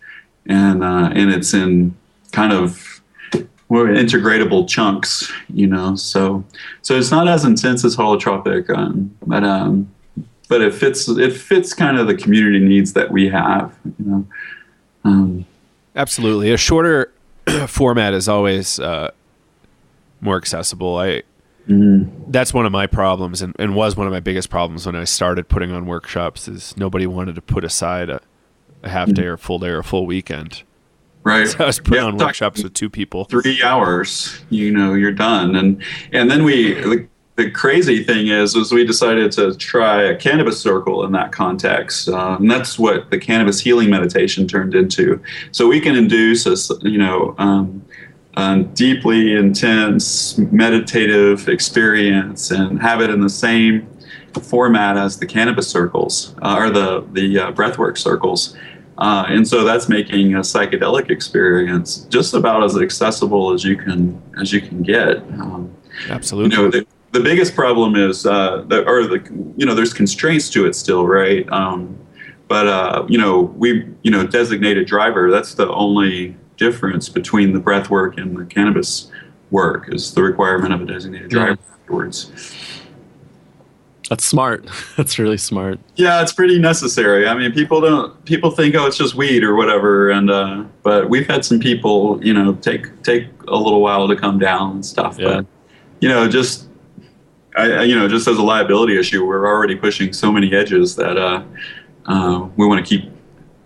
and it's in kind of more integratable chunks. So it's not as intense as holotropic, but it fits kind of the community needs that we have. Absolutely, a shorter format is always more accessible. That's one of my problems, and was one of my biggest problems when I started putting on workshops. Is nobody wanted to put aside a half day or full day or a full weekend. Right. So I was putting on workshops with 2 people. 3 hours, you're done, and then the crazy thing is we decided to try a cannabis circle in that context, and that's what the cannabis healing meditation turned into. So we can induce a deeply intense meditative experience and have it in the same format as the cannabis circles or the breathwork circles. And so that's making a psychedelic experience just about as accessible as you can get. Absolutely. The biggest problem is there's constraints to it still, right? We designated driver. That's the only difference between the breath work and the cannabis work is the requirement of a designated driver afterwards. That's smart. That's really smart. Yeah, it's pretty necessary. I mean, people think, oh, it's just weed or whatever, but we've had some people, take a little while to come down and stuff. Yeah. But just as a liability issue, we're already pushing so many edges that we want to keep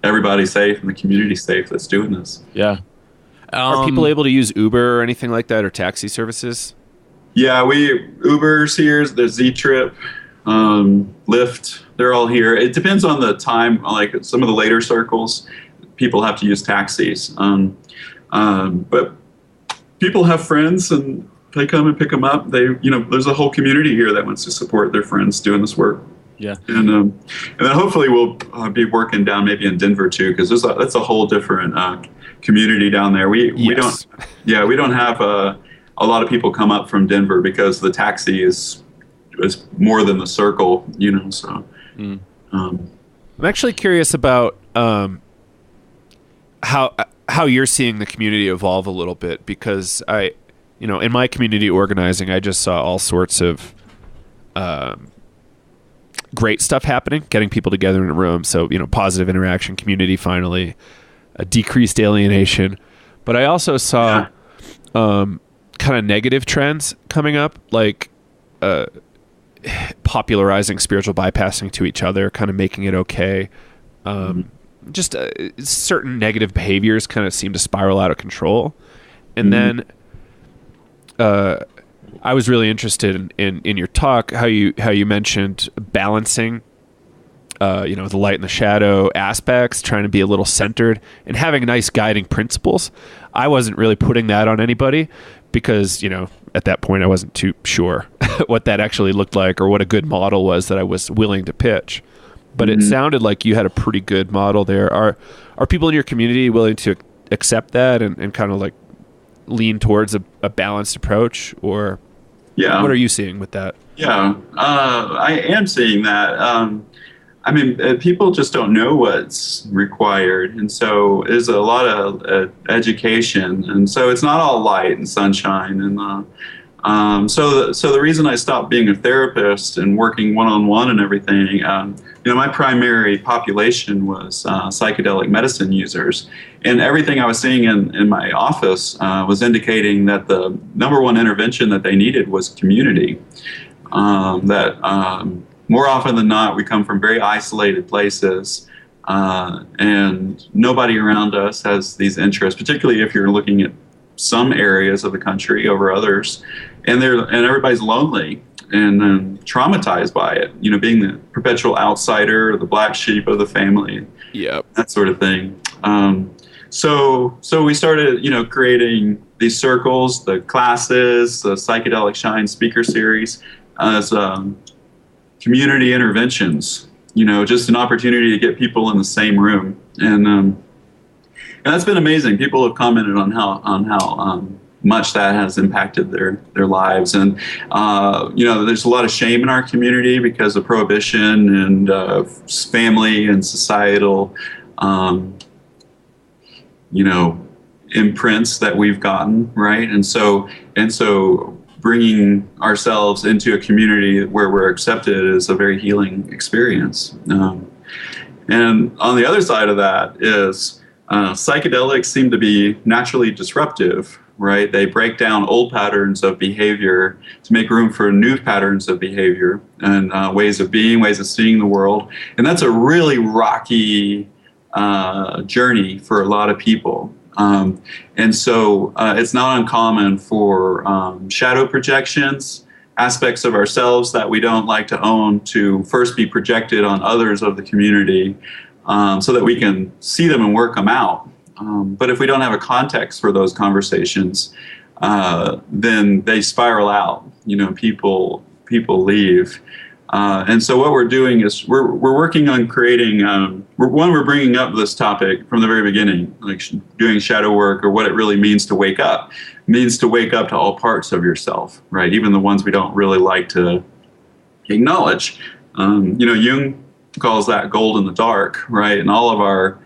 everybody safe and the community safe that's doing this. Yeah. Are people able to use Uber or anything like that, or taxi services? Yeah, Uber's here. There's Z-Trip, Lyft. They're all here. It depends on the time. Like some of the later circles, people have to use taxis. But people have friends and they come and pick them up. There's a whole community here that wants to support their friends doing this work. Yeah, and then hopefully we'll be working down maybe in Denver too, because that's a whole different community down there. We don't have a lot of people come up from Denver because the taxi is more than the circle, So I'm actually curious about how you're seeing the community evolve a little bit, because in my community organizing, I just saw all sorts of great stuff happening, getting people together in a room. So, positive interaction, community, finally, a decreased alienation. But I also saw kind of negative trends coming up, like popularizing spiritual bypassing to each other, kind of making it okay. Just certain negative behaviors kind of seem to spiral out of control. And then I was really interested in your talk, how you mentioned balancing, the light and the shadow aspects, trying to be a little centered and having nice guiding principles. I wasn't really putting that on anybody because, at that point I wasn't too sure what that actually looked like or what a good model was that I was willing to pitch. But it sounded like you had a pretty good model there. Are people in your community willing to accept that and kind of like lean towards a balanced approach, or what are you seeing with that? Yeah, I am seeing that. People just don't know what's required, and so there's a lot of education, and so it's not all light and sunshine. And so the reason I stopped being a therapist and working one-on-one and everything, my primary population was psychedelic medicine users, and everything I was seeing in my office was indicating that the number one intervention that they needed was community. More often than not, we come from very isolated places, and nobody around us has these interests, particularly if you're looking at some areas of the country over others, and everybody's lonely and traumatized by it, being the perpetual outsider or the black sheep of the family, that sort of thing. So we started, creating these circles, the classes, the Psychedelic Shine speaker series, as community interventions, just an opportunity to get people in the same room. And that's been amazing. People have commented on how much that has impacted their lives. And, there's a lot of shame in our community because of prohibition and family and societal, imprints that we've gotten, right? And so bringing ourselves into a community where we're accepted is a very healing experience. And on the other side of that is psychedelics seem to be naturally disruptive, right? They break down old patterns of behavior to make room for new patterns of behavior and ways of being, ways of seeing the world. And that's a really rocky journey for a lot of people. And so it's not uncommon for shadow projections, aspects of ourselves that we don't like to own, to first be projected on others of the community so that we can see them and work them out. But if we don't have a context for those conversations, then they spiral out. People leave. And so what we're doing is we're working on creating, we're bringing up this topic from the very beginning, like doing shadow work, or what it really means to wake up. It means to wake up to all parts of yourself, right? Even the ones we don't really like to acknowledge. Jung calls that gold in the dark, right? And all of our,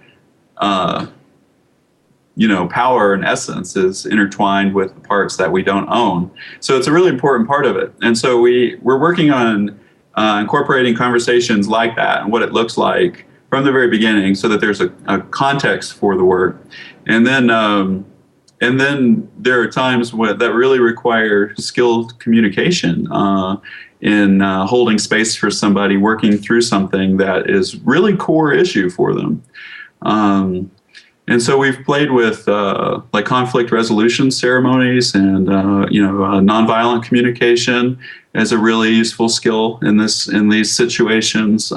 power and essence is intertwined with the parts that we don't own. So it's a really important part of it. And so we're working on incorporating conversations like that and what it looks like from the very beginning, so that there's a context for the work. And then there are times that really require skilled communication in holding space for somebody working through something that is really core issue for them. And so we've played with like conflict resolution ceremonies and nonviolent communication as a really useful skill in these situations.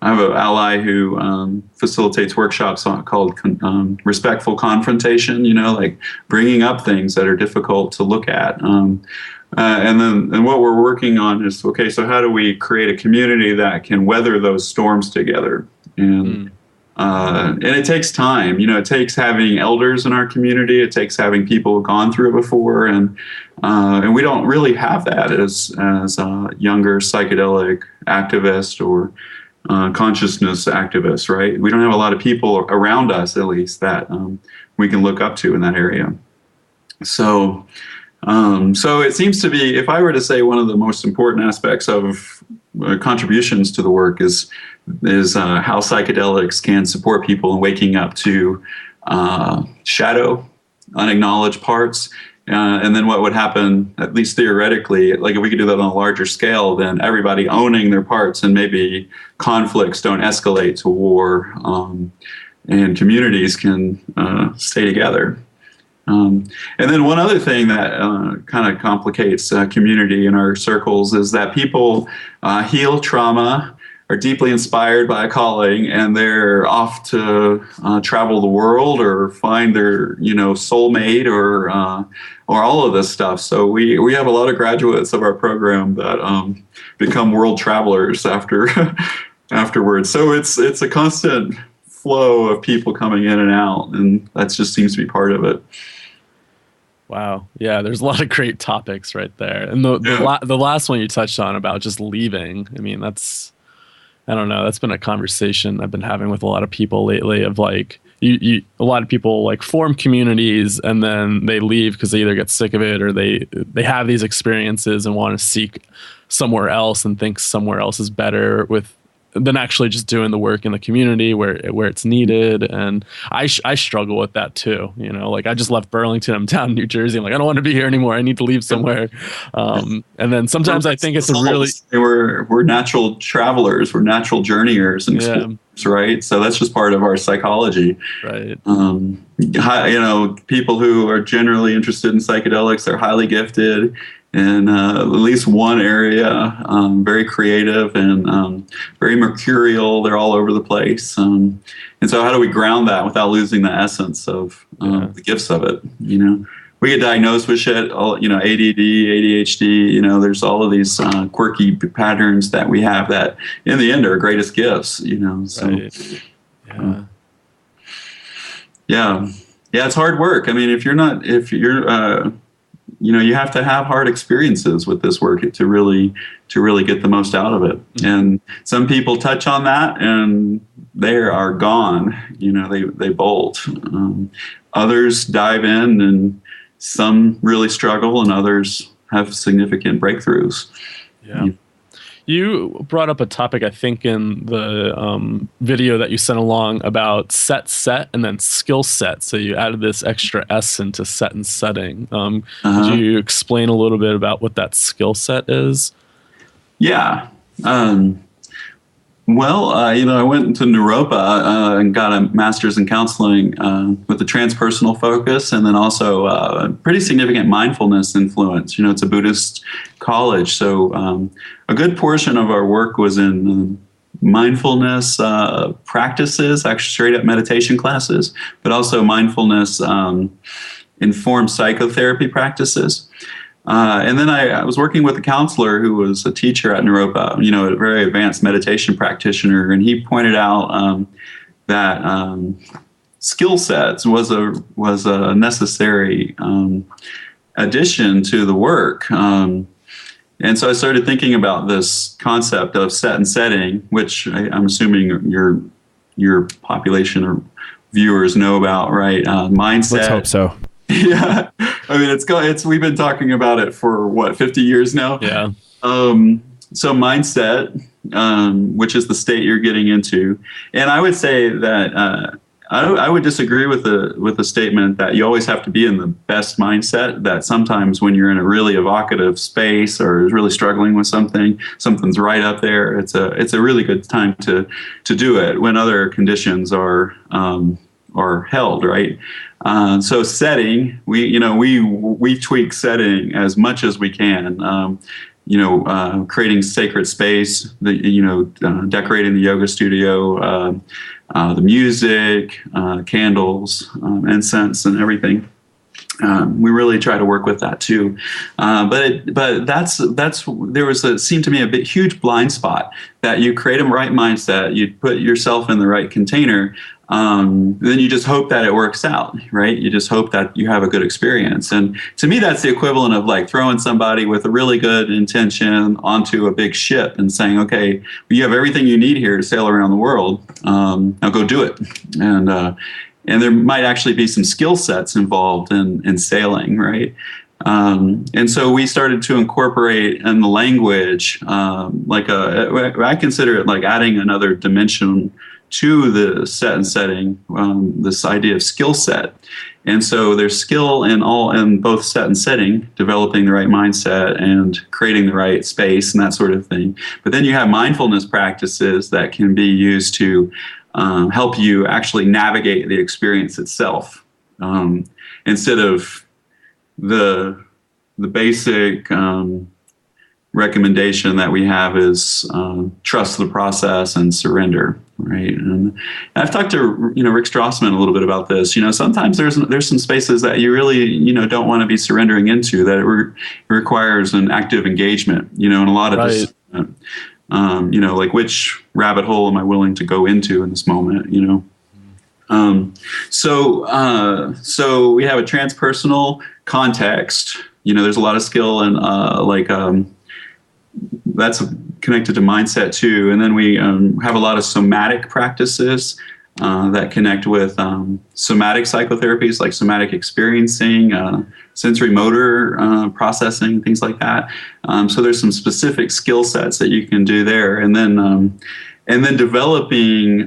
I have an ally who facilitates workshops called respectful confrontation. Like bringing up things that are difficult to look at. And what we're working on is, okay, so how do we create a community that can weather those storms together? And it takes time. It takes having elders in our community. It takes having people who've gone through it before, and we don't really have that as younger psychedelic activists or consciousness activists, right? We don't have a lot of people around us, at least, that we can look up to in that area. So it seems to be, if I were to say one of the most important aspects of contributions to the work is how psychedelics can support people in waking up to shadow, unacknowledged parts. And then what would happen, at least theoretically, like if we could do that on a larger scale, then everybody owning their parts, and maybe conflicts don't escalate to war, and communities can stay together. And then one other thing that kind of complicates community in our circles is that people heal trauma, are deeply inspired by a calling, and they're off to travel the world or find their soulmate or all of this stuff. So we have a lot of graduates of our program that become world travelers afterwards. So it's a constant flow of people coming in and out, and that just seems to be part of it. Wow. Yeah, there's a lot of great topics right there. And the last one you touched on about just leaving, I mean, I don't know, that's been a conversation I've been having with a lot of people lately of like, a lot of people like form communities and then they leave because they either get sick of it or they have these experiences and want to seek somewhere else and think somewhere else is better than actually just doing the work in the community where it's needed. And I struggle with that too. Like I just left Burlington, I'm down in New Jersey. I'm like, I don't want to be here anymore. I need to leave somewhere. And then sometimes I think it's we're natural travelers, we're natural journeyers and explorers, right? So that's just part of our psychology. Right. People who are generally interested in psychedelics are highly gifted in at least one area, very creative and very mercurial. They're all over the place. And so how do we ground that without losing the essence of the gifts of it? we get diagnosed with shit, ADD, ADHD, there's all of these quirky patterns that we have that in the end are our greatest gifts, so. Right. Yeah. Yeah. It's hard work. I mean, if you're, you have to have hard experiences with this work to really get the most out of it. Mm-hmm. And some people touch on that and they are gone, they bolt. Others dive in, and some really struggle, and others have significant breakthroughs. Yeah. You brought up a topic, I think, in the video that you sent along about set, and then skill set. So you added this extra S into set and setting. Could you explain a little bit about what that skill set is? Yeah. I went into Naropa and got a master's in counseling with a transpersonal focus, and then also a pretty significant mindfulness influence. It's a Buddhist college, so a good portion of our work was in mindfulness practices, actually straight up meditation classes, but also mindfulness informed psychotherapy practices. And then I was working with a counselor who was a teacher at Naropa, a very advanced meditation practitioner, and he pointed out that skill sets was a necessary addition to the work. And so I started thinking about this concept of set and setting, which I'm assuming your population or viewers know about, right? Mindset. Let's hope so. Yeah, I mean, we've been talking about it for 50 years now. Yeah. So mindset, which is the state you're getting into, and I would say that I would disagree with the statement that you always have to be in the best mindset. That sometimes when you're in a really evocative space or really struggling with something's right up there. It's a really good time to do it when other conditions are held, right? So setting, we tweak setting as much as we can. Creating sacred space, decorating the yoga studio, the music, candles, incense, and everything. We really try to work with that too, but there seemed to me a huge blind spot that you create a right mindset, you put yourself in the right container. Then you just hope that it works out, right? You just hope that you have a good experience. And to me, that's the equivalent of like throwing somebody with a really good intention onto a big ship and saying, okay, you have everything you need here to sail around the world. Now go do it. And there might actually be some skill sets involved in sailing, right? And so we started to incorporate in the language, I consider it like adding another dimension to the set and setting, this idea of skill set. And so there's skill in both set and setting, developing the right mindset and creating the right space and that sort of thing. But then you have mindfulness practices that can be used to help you actually navigate the experience itself, instead of the basic recommendation that we have is trust the process and surrender, right? And I've talked to Rick Strassman a little bit about this. Sometimes there's some spaces that you really don't want to be surrendering into, that it requires an active engagement. And a lot of this, like which rabbit hole am I willing to go into in this moment? So we have a transpersonal context. There's a lot of skill and that's connected to mindset too. And then we have a lot of somatic practices that connect with somatic psychotherapies, like somatic experiencing, sensory motor processing, things like that. So there's some specific skill sets that you can do there. And then developing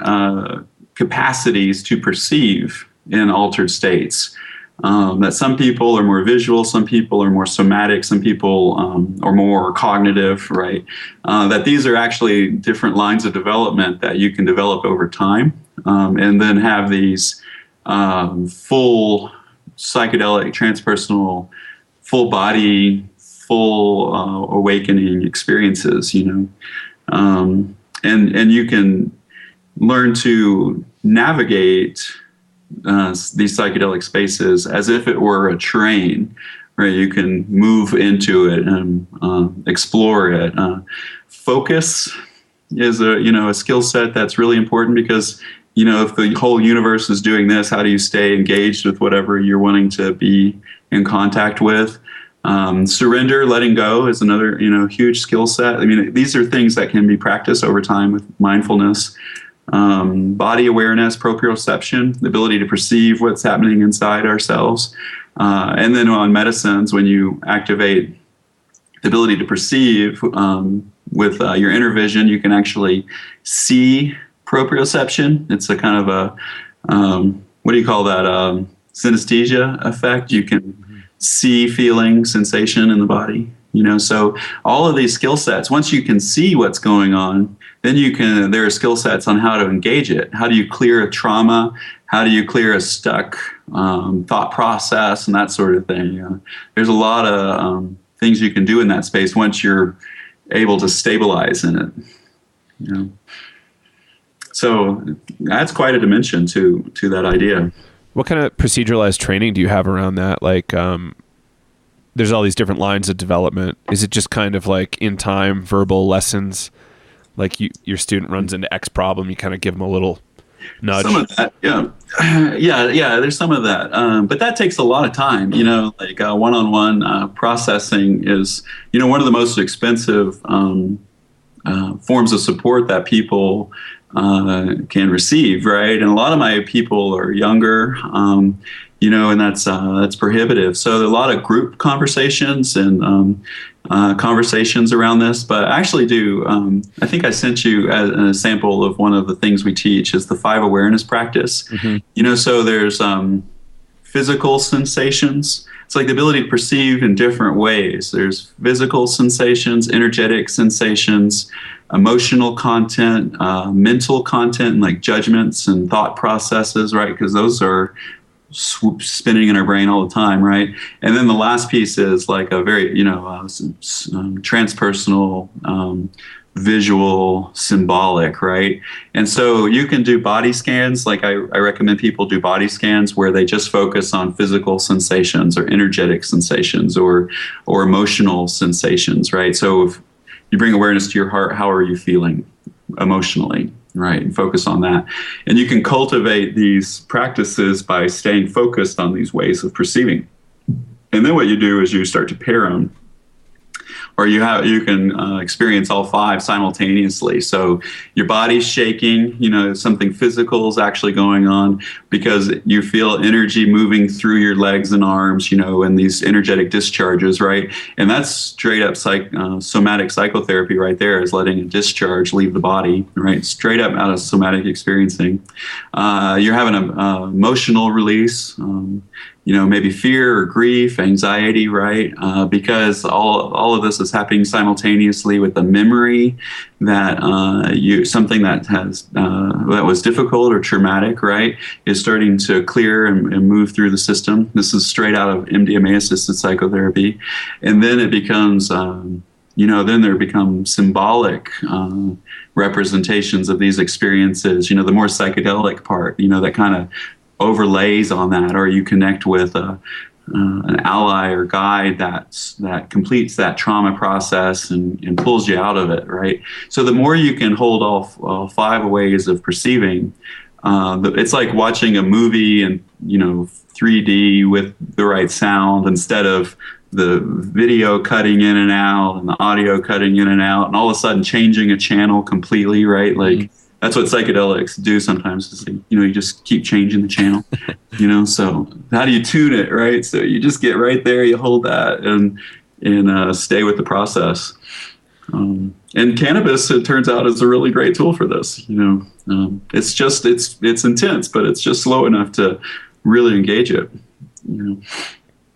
capacities to perceive in altered states. That some people are more visual, some people are more somatic, some people are more cognitive, right? That these are actually different lines of development that you can develop over time, and then have these full psychedelic, transpersonal, full body, full awakening experiences, and you can learn to navigate these psychedelic spaces as if it were a train, right? You can move into it and explore it. Focus is a skill set that's really important because, if the whole universe is doing this, how do you stay engaged with whatever you're wanting to be in contact with? Surrender, letting go is another, huge skill set. I mean, these are things that can be practiced over time with mindfulness. Body awareness, proprioception, the ability to perceive what's happening inside ourselves. And then on medicines, when you activate the ability to perceive with your inner vision, you can actually see proprioception. It's a kind of a, what do you call that? Synesthesia effect. You can see feeling, sensation in the body. So all of these skill sets, once you can see what's going on, then there are skill sets on how to engage it. How do you clear a trauma? How do you clear a stuck thought process and that sort of thing? There's a lot of things you can do in that space once you're able to stabilize in it. So that's quite a dimension to that idea. What kind of proceduralized training do you have around that? Like, there's all these different lines of development. Is it just kind of like in time, verbal lessons? Like your student runs into X problem, you kind of give them a little nudge? Some of that, yeah. There's some of that, but that takes a lot of time. Like one-on-one processing is, one of the most expensive forms of support that people can receive, right? And a lot of my people are younger, and that's prohibitive. So there are a lot of group conversations and conversations around this. But I actually do. I think I sent you a sample of one of the things we teach is the 5 awareness practice. Mm-hmm. So there's physical sensations. It's like the ability to perceive in different ways. There's physical sensations, energetic sensations, emotional content, mental content, like judgments and thought processes, right? Because those are spinning in our brain all the time, right? And then the last piece is like a very, transpersonal, visual, symbolic, right? And so you can do body scans. Like I recommend people do body scans where they just focus on physical sensations or energetic sensations or emotional sensations, right? So if you bring awareness to your heart, how are you feeling emotionally, right? And focus on that. And you can cultivate these practices by staying focused on these ways of perceiving. And then what you do is you start to pair them. Or you can experience all 5 simultaneously. So your body's shaking, something physical is actually going on because you feel energy moving through your legs and arms, and these energetic discharges, right? And that's straight up somatic psychotherapy right there, is letting a discharge leave the body, right? Straight up out of somatic experiencing. You're having an emotional release. Maybe fear or grief, anxiety, right? Because all of this is happening simultaneously with a memory that something that that was difficult or traumatic, right, is starting to clear and move through the system. This is straight out of MDMA-assisted psychotherapy, and then it becomes, then there become symbolic representations of these experiences. The more psychedelic part, that kind of overlays on that, or you connect with an ally or guide that completes that trauma process and pulls you out of it, right? So the more you can hold all 5 ways of perceiving, it's like watching a movie in 3D with the right sound instead of the video cutting in and out and the audio cutting in and out, and all of a sudden changing a channel completely, right? Like that's what psychedelics do sometimes. Is you just keep changing the channel, So how do you tune it, right? So you just get right there, you hold that, and stay with the process. And cannabis, it turns out, is a really great tool for this. It's intense, but it's just slow enough to really engage it.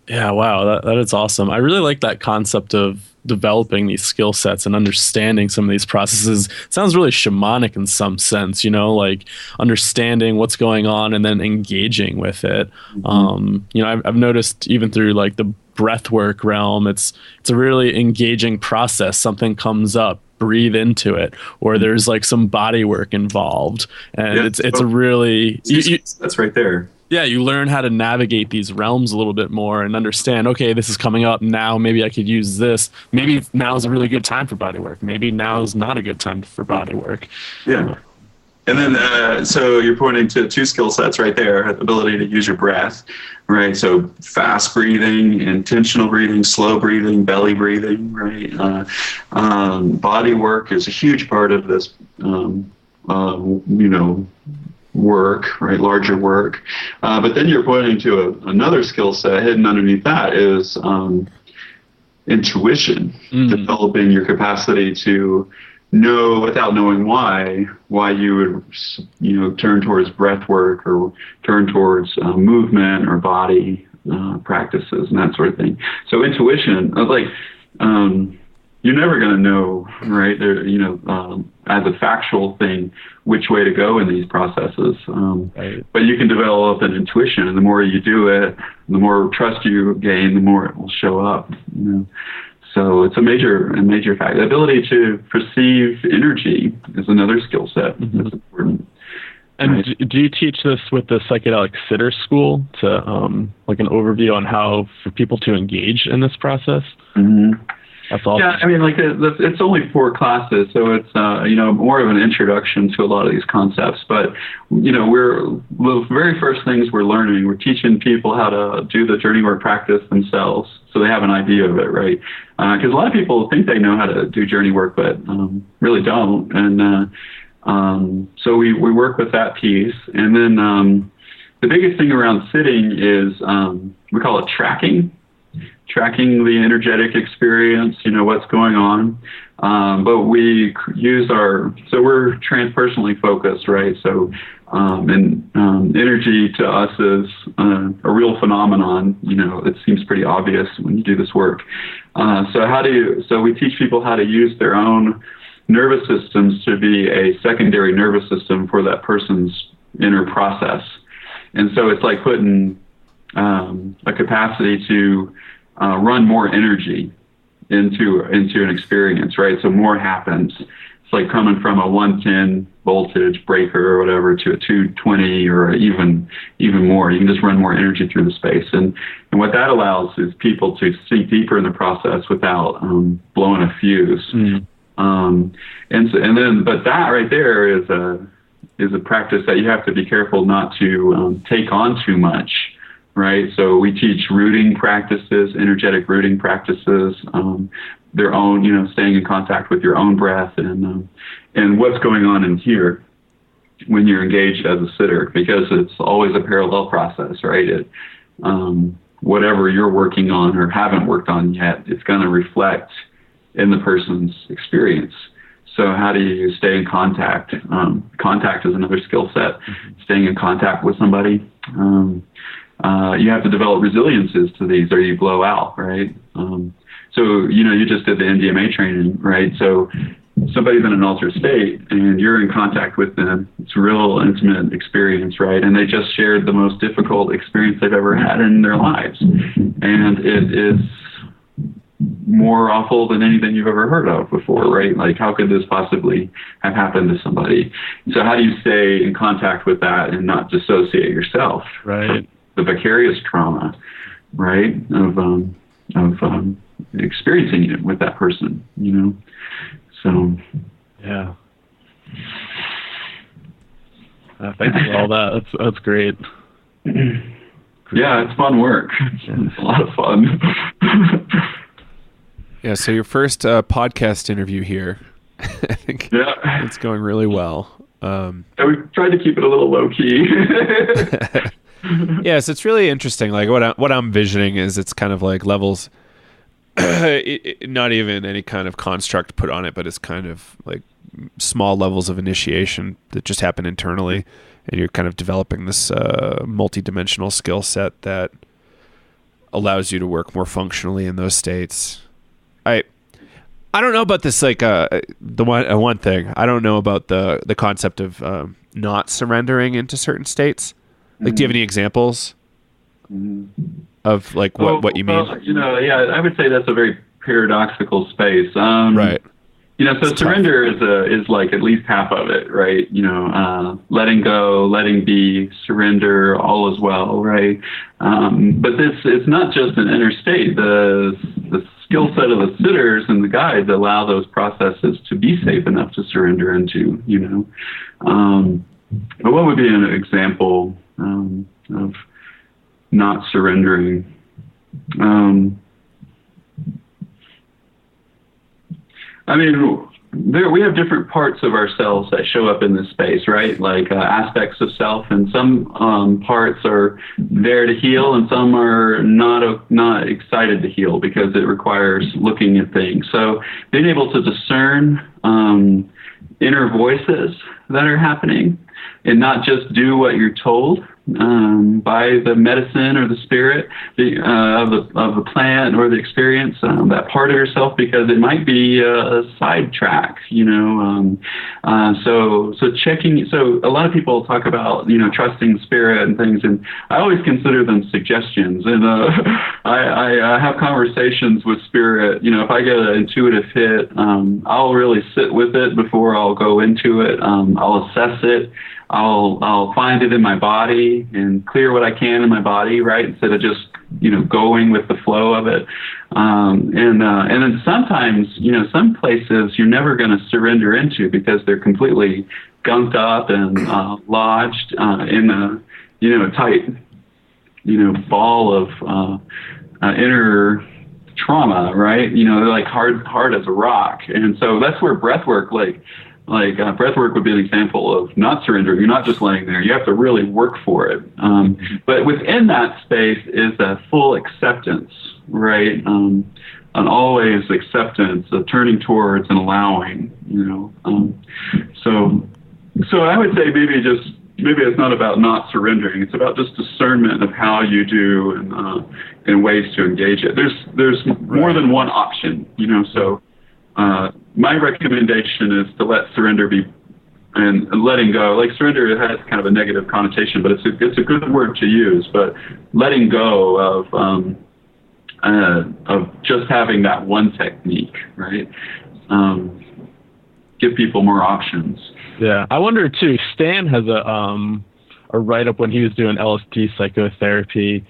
Yeah, wow, that is awesome. I really like that concept of developing these skill sets and understanding some of these processes. It sounds really shamanic in some sense, like understanding what's going on and then engaging with it. I've noticed even through like the breathwork realm, it's a really engaging process. Something comes up, breathe into it, or there's like some body work involved, and it's a really that's right there. Yeah, you learn how to navigate these realms a little bit more and understand, okay, this is coming up now. Maybe I could use this. Maybe now is a really good time for body work. Maybe now is not a good time for body work. Yeah. And then, so you're pointing to two skill sets right there, ability to use your breath, right? So fast breathing, intentional breathing, slow breathing, belly breathing, right? Body work is a huge part of this, work, right? Larger work. But then you're pointing to another skill set hidden underneath that is intuition, developing your capacity to know without knowing why you would turn towards breath work or turn towards movement or body practices and that sort of thing. So intuition, like you're never going to know, right? As a factual thing, which way to go in these processes. Right. But you can develop an intuition, and the more you do it, the more trust you gain, the more it will show up. So it's a major fact. The ability to perceive energy is another skill set that's important. And right? do you teach this with the psychedelic sitter school to like an overview on how for people to engage in this process? Mm-hmm. That's awesome. Yeah, I mean, like it's only 4 classes, so it's more of an introduction to a lot of these concepts. But the very first things we're learning, we're teaching people how to do the journey work practice themselves, so they have an idea of it, right? Because a lot of people think they know how to do journey work, but really don't. And so we work with that piece, and then the biggest thing around sitting is we call it tracking the energetic experience, what's going on. But we use so we're transpersonally focused, right? So, energy to us is a real phenomenon. It seems pretty obvious when you do this work. So we teach people how to use their own nervous systems to be a secondary nervous system for that person's inner process. And so it's like putting a capacity to run more energy into an experience, right? So more happens. It's like coming from a 110 voltage breaker or whatever to a 220 or even more. You can just run more energy through the space, and what that allows is people to sink deeper in the process without blowing a fuse. But that right there is a practice that you have to be careful not to take on too much. Right, so we teach rooting practices, energetic rooting practices, their own, staying in contact with your own breath and what's going on in here when you're engaged as a sitter, because it's always a parallel process, right? Whatever you're working on or haven't worked on yet, it's going to reflect in the person's experience. So how do you stay in contact? Contact is another skill set. Staying in contact with somebody. You have to develop resiliences to these or you blow out, right? So, you just did the NDMA training, right? So somebody's in an altered state and you're in contact with them. It's a real intimate experience, right? And they just shared the most difficult experience they've ever had in their lives. And it is more awful than anything you've ever heard of before, right? Like, how could this possibly have happened to somebody? So how do you stay in contact with that and not dissociate yourself? Right. The vicarious trauma, right, of experiencing it with that person, So yeah. Thanks for all that. That's great. Yeah, it's fun work. It's a lot of fun. Yeah. So your first podcast interview here, I think it's going really well. We tried to keep it a little low key. Yes, it's really interesting. Like what I'm envisioning is it's kind of like levels, not even any kind of construct put on it, but it's kind of like small levels of initiation that just happen internally, and you're kind of developing this multi-dimensional skill set that allows you to work more functionally in those states. I don't know about this, like the one thing I don't know about the concept of not surrendering into certain states. Like, do you have any examples of what you mean? I would say that's a very paradoxical space. Right. So surrender is like at least half of it, right? Letting go, letting be, surrender, all is well, right? But it's not just an inner state. The skill set of the sitters and the guides allow those processes to be safe enough to surrender into, But what would be an example of not surrendering? We have different parts of ourselves that show up in this space, right? Like aspects of self, and some parts are there to heal, and some are not excited to heal because it requires looking at things. So being able to discern inner voices that are happening, and not just do what you're told by the medicine or the spirit of the plant or the experience, that part of yourself, because it might be a sidetrack, So checking. So a lot of people talk about trusting spirit and things, and I always consider them suggestions. And I have conversations with spirit. If I get an intuitive hit, I'll really sit with it before I'll go into it. I'll assess it. I'll find it in my body and clear what I can in my body, right? Instead of just, going with the flow of it. And then sometimes, some places you're never going to surrender into because they're completely gunked up and lodged in a tight, ball of inner trauma, right? They're like hard as a rock. And so that's where breath work, breath work would be an example of not surrendering. You're not just laying there. You have to really work for it. But within that space is a full acceptance, right? An always acceptance, a turning towards and allowing, So I would say maybe it's not about not surrendering. It's about just discernment of how you do and ways to engage it. There's more than one option, So my recommendation is to let surrender be, and letting go. Like surrender has kind of a negative connotation, but it's a good word to use. But letting go of just having that one technique, right? Give people more options. Yeah, I wonder too. Stan has a write-up when he was doing LSD psychotherapy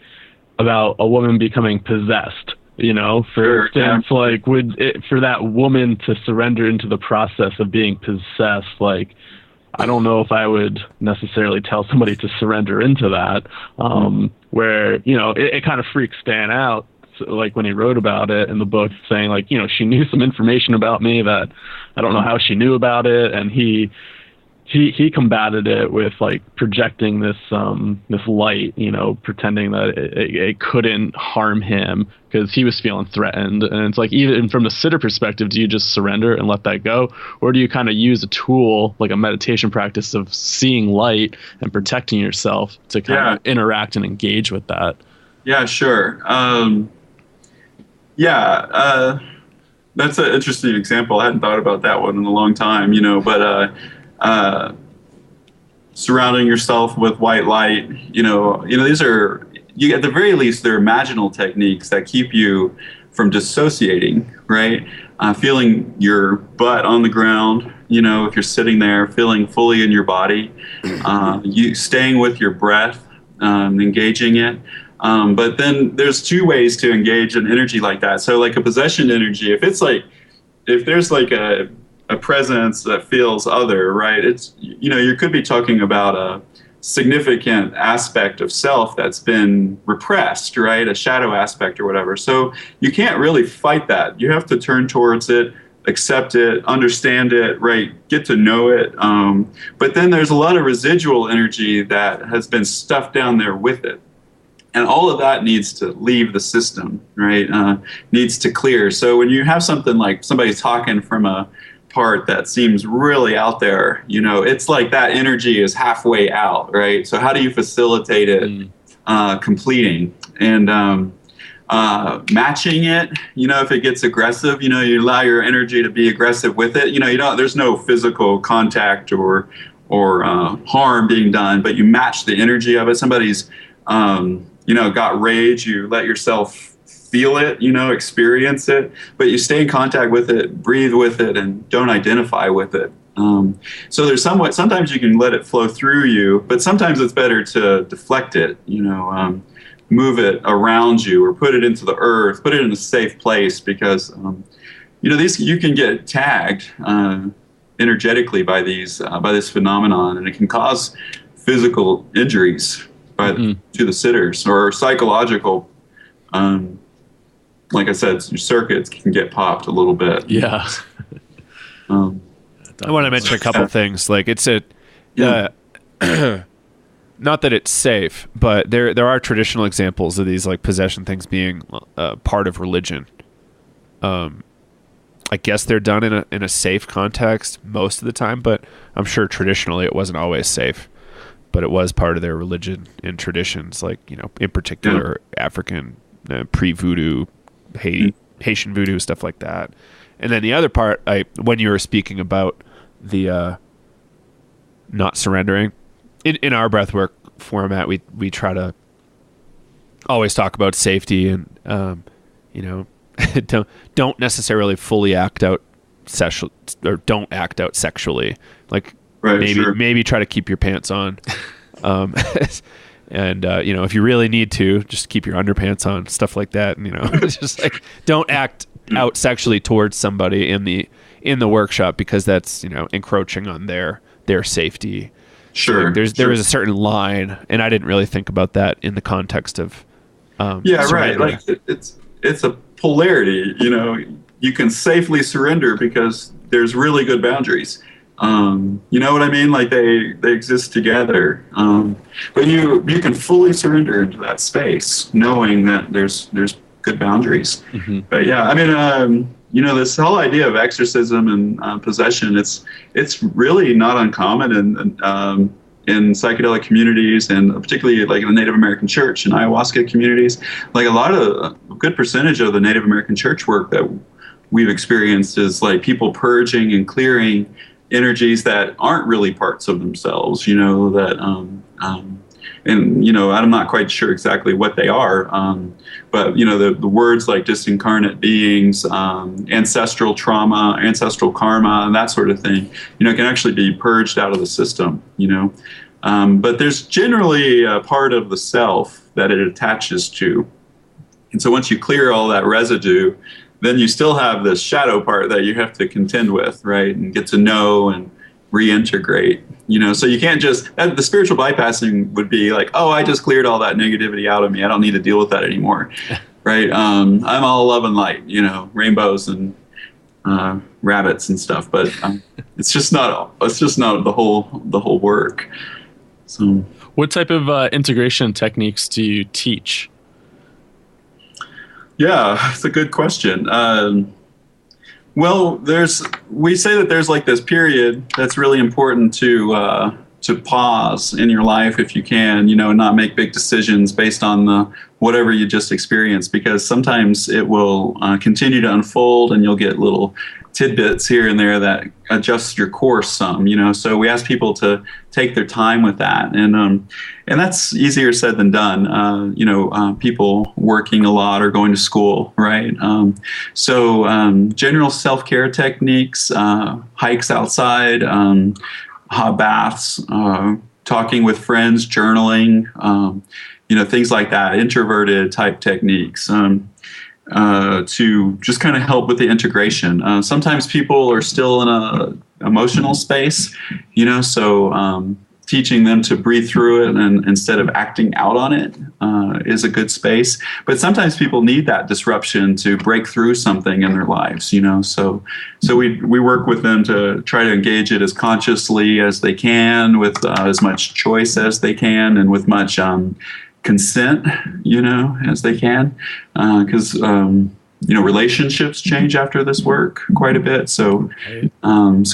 about a woman becoming possessed. For instance, for that woman to surrender into the process of being possessed, I don't know if I would necessarily tell somebody to surrender into that, where, it kind of freaks Stan out. So, when he wrote about it in the book, saying she knew some information about me that I don't know how she knew about it. And he combated it with projecting this light, pretending that it couldn't harm him because he was feeling threatened. And it's even from the sitter perspective, do you just surrender and let that go, or do you kind of use a tool like a meditation practice of seeing light and protecting yourself to kind of interact and engage with that? Yeah, sure. That's an interesting example. I hadn't thought about that one in a long time, but. Surrounding yourself with white light, these are, at the very least, they're imaginal techniques that keep you from dissociating, right? Feeling your butt on the ground, if you're sitting there, feeling fully in your body, you staying with your breath, engaging it. But then there's two ways to engage an energy like that. So like a possession energy, if there's a presence that feels other, right? It's, you could be talking about a significant aspect of self that's been repressed, right? A shadow aspect or whatever. So you can't really fight that. You have to turn towards it, accept it, understand it, right? Get to know it. But then there's a lot of residual energy that has been stuffed down there with it. And all of that needs to leave the system, right? Needs to clear. So when you have something like somebody talking from a part that seems really out there, it's like that energy is halfway out, right? So how do you facilitate it completing and matching it? If it gets aggressive, you allow your energy to be aggressive with it. There's no physical contact or harm being done, but you match the energy of it. Somebody's got rage, you let yourself feel it, experience it, but you stay in contact with it, breathe with it, and don't identify with it. So there's sometimes you can let it flow through you, but sometimes it's better to deflect it, move it around you or put it into the earth, put it in a safe place, because, you can get tagged energetically by this phenomenon, and it can cause physical injuries to the sitters, or psychological. Like I said, your circuits can get popped a little bit. Yeah. I want to mention a couple things. Like it's not that it's safe, but there are traditional examples of these like possession things being part of religion. I guess they're done in a safe context most of the time, but I'm sure traditionally it wasn't always safe. But it was part of their religion and traditions, like, in particular African pre-voodoo, Haitian voodoo, stuff like that. And then the other part, when you were speaking about the not surrendering, in our breathwork format, we try to always talk about safety and don't necessarily fully act out sexually, or don't act out sexually. Like maybe try to keep your pants on, and if you really need to, just keep your underpants on, stuff like that. And it's just like don't act out sexually towards somebody in the workshop, because that's encroaching on their safety. Sure. So there is a certain line, and I didn't really think about that in the context of right. Like it's a polarity. You can safely surrender because there's really good boundaries. You know what I mean? Like they exist together. But you can fully surrender into that space, knowing that there's good boundaries. Mm-hmm. But yeah, I mean, this whole idea of exorcism and possession, it's really not uncommon in psychedelic communities, and particularly like in the Native American church and ayahuasca communities. Like a good percentage of the Native American church work that we've experienced is like people purging and clearing energies that aren't really parts of themselves, and I'm not quite sure exactly what they are, but the words like disincarnate beings, ancestral trauma, ancestral karma, and that sort of thing, can actually be purged out of the system, but there's generally a part of the self that it attaches to, and so once you clear all that residue, then you still have this shadow part that you have to contend with, right, and get to know and reintegrate. So you can't just, the spiritual bypassing would be like, oh, I just cleared all that negativity out of me, I don't need to deal with that anymore. Right. I'm all love and light, rainbows and rabbits and stuff, but it's just not the whole work. So what type of integration techniques do you teach? Yeah, it's a good question. Well, we say that there's like this period that's really important to pause in your life if you can, and not make big decisions based on whatever you just experienced, because sometimes it will continue to unfold and you'll get little tidbits here and there that adjust your course some, so we ask people to take their time with that, and that's easier said than done. People working a lot or going to school, right? So general self-care techniques, hikes outside, hot baths, talking with friends, journaling, things like that, introverted type techniques. To just kind of help with the integration. Sometimes people are still in a emotional space, so teaching them to breathe through it and instead of acting out on it is a good space. But sometimes people need that disruption to break through something in their lives, so we work with them to try to engage it as consciously as they can, with as much choice as they can, and with much consent, as they can, because relationships change after this work quite a bit. So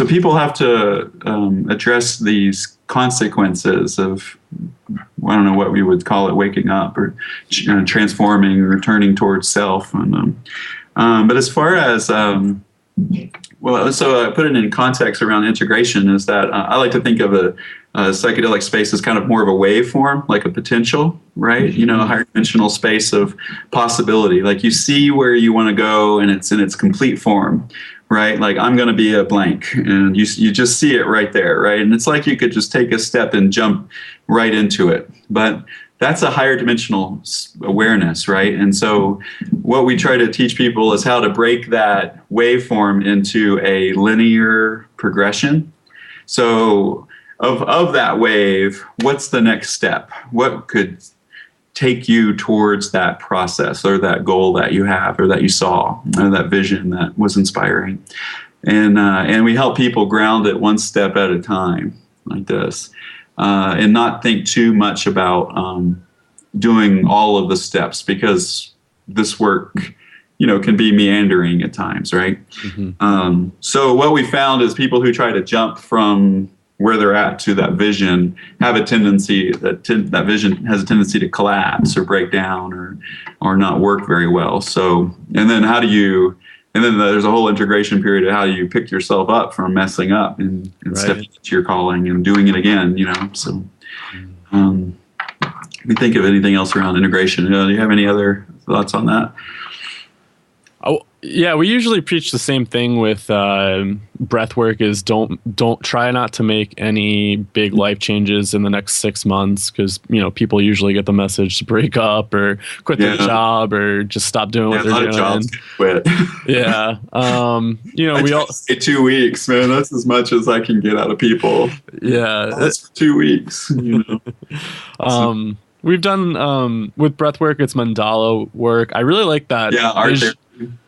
people have to address these consequences of, I don't know what we would call it, waking up or transforming or returning towards self. And but as far as Well, so I put it in context around integration is that I like to think of a psychedelic space as kind of more of a waveform, like a potential, right? You know, a higher dimensional space of possibility. Like you see where you want to go and it's in its complete form, right? Like I'm going to be a blank and you just see it right there, right? And it's like you could just take a step and jump right into it. But that's a higher dimensional awareness, right? And so what we try to teach people is how to break that waveform into a linear progression. So of that wave, what's the next step? What could take you towards that process or that goal that you have or that you saw or that vision that was inspiring? And we help people ground it one step at a time like this. And not think too much about doing all of the steps because this work, you know, can be meandering at times, right? So what we found is people who try to jump from where they're at to that vision have a tendency that vision has a tendency to collapse or break down or not work very well. So and then there's a whole integration period of how you pick yourself up from messing up and stepping into your calling and doing it again, you know. So let me think of anything else around integration. Do you have any other thoughts on that? Oh, yeah, we usually preach the same thing with breath work is don't try not to make any big life changes in the next 6 months because, you know, people usually get the message to break up or quit their job or just stop doing what they're doing. Jobs quit. Yeah. You know, we all say 2 weeks, man. That's as much as I can get out of people. Yeah. That's for 2 weeks, you know. We've done with breath work, it's mandala work. I really like that. Yeah, art therapy.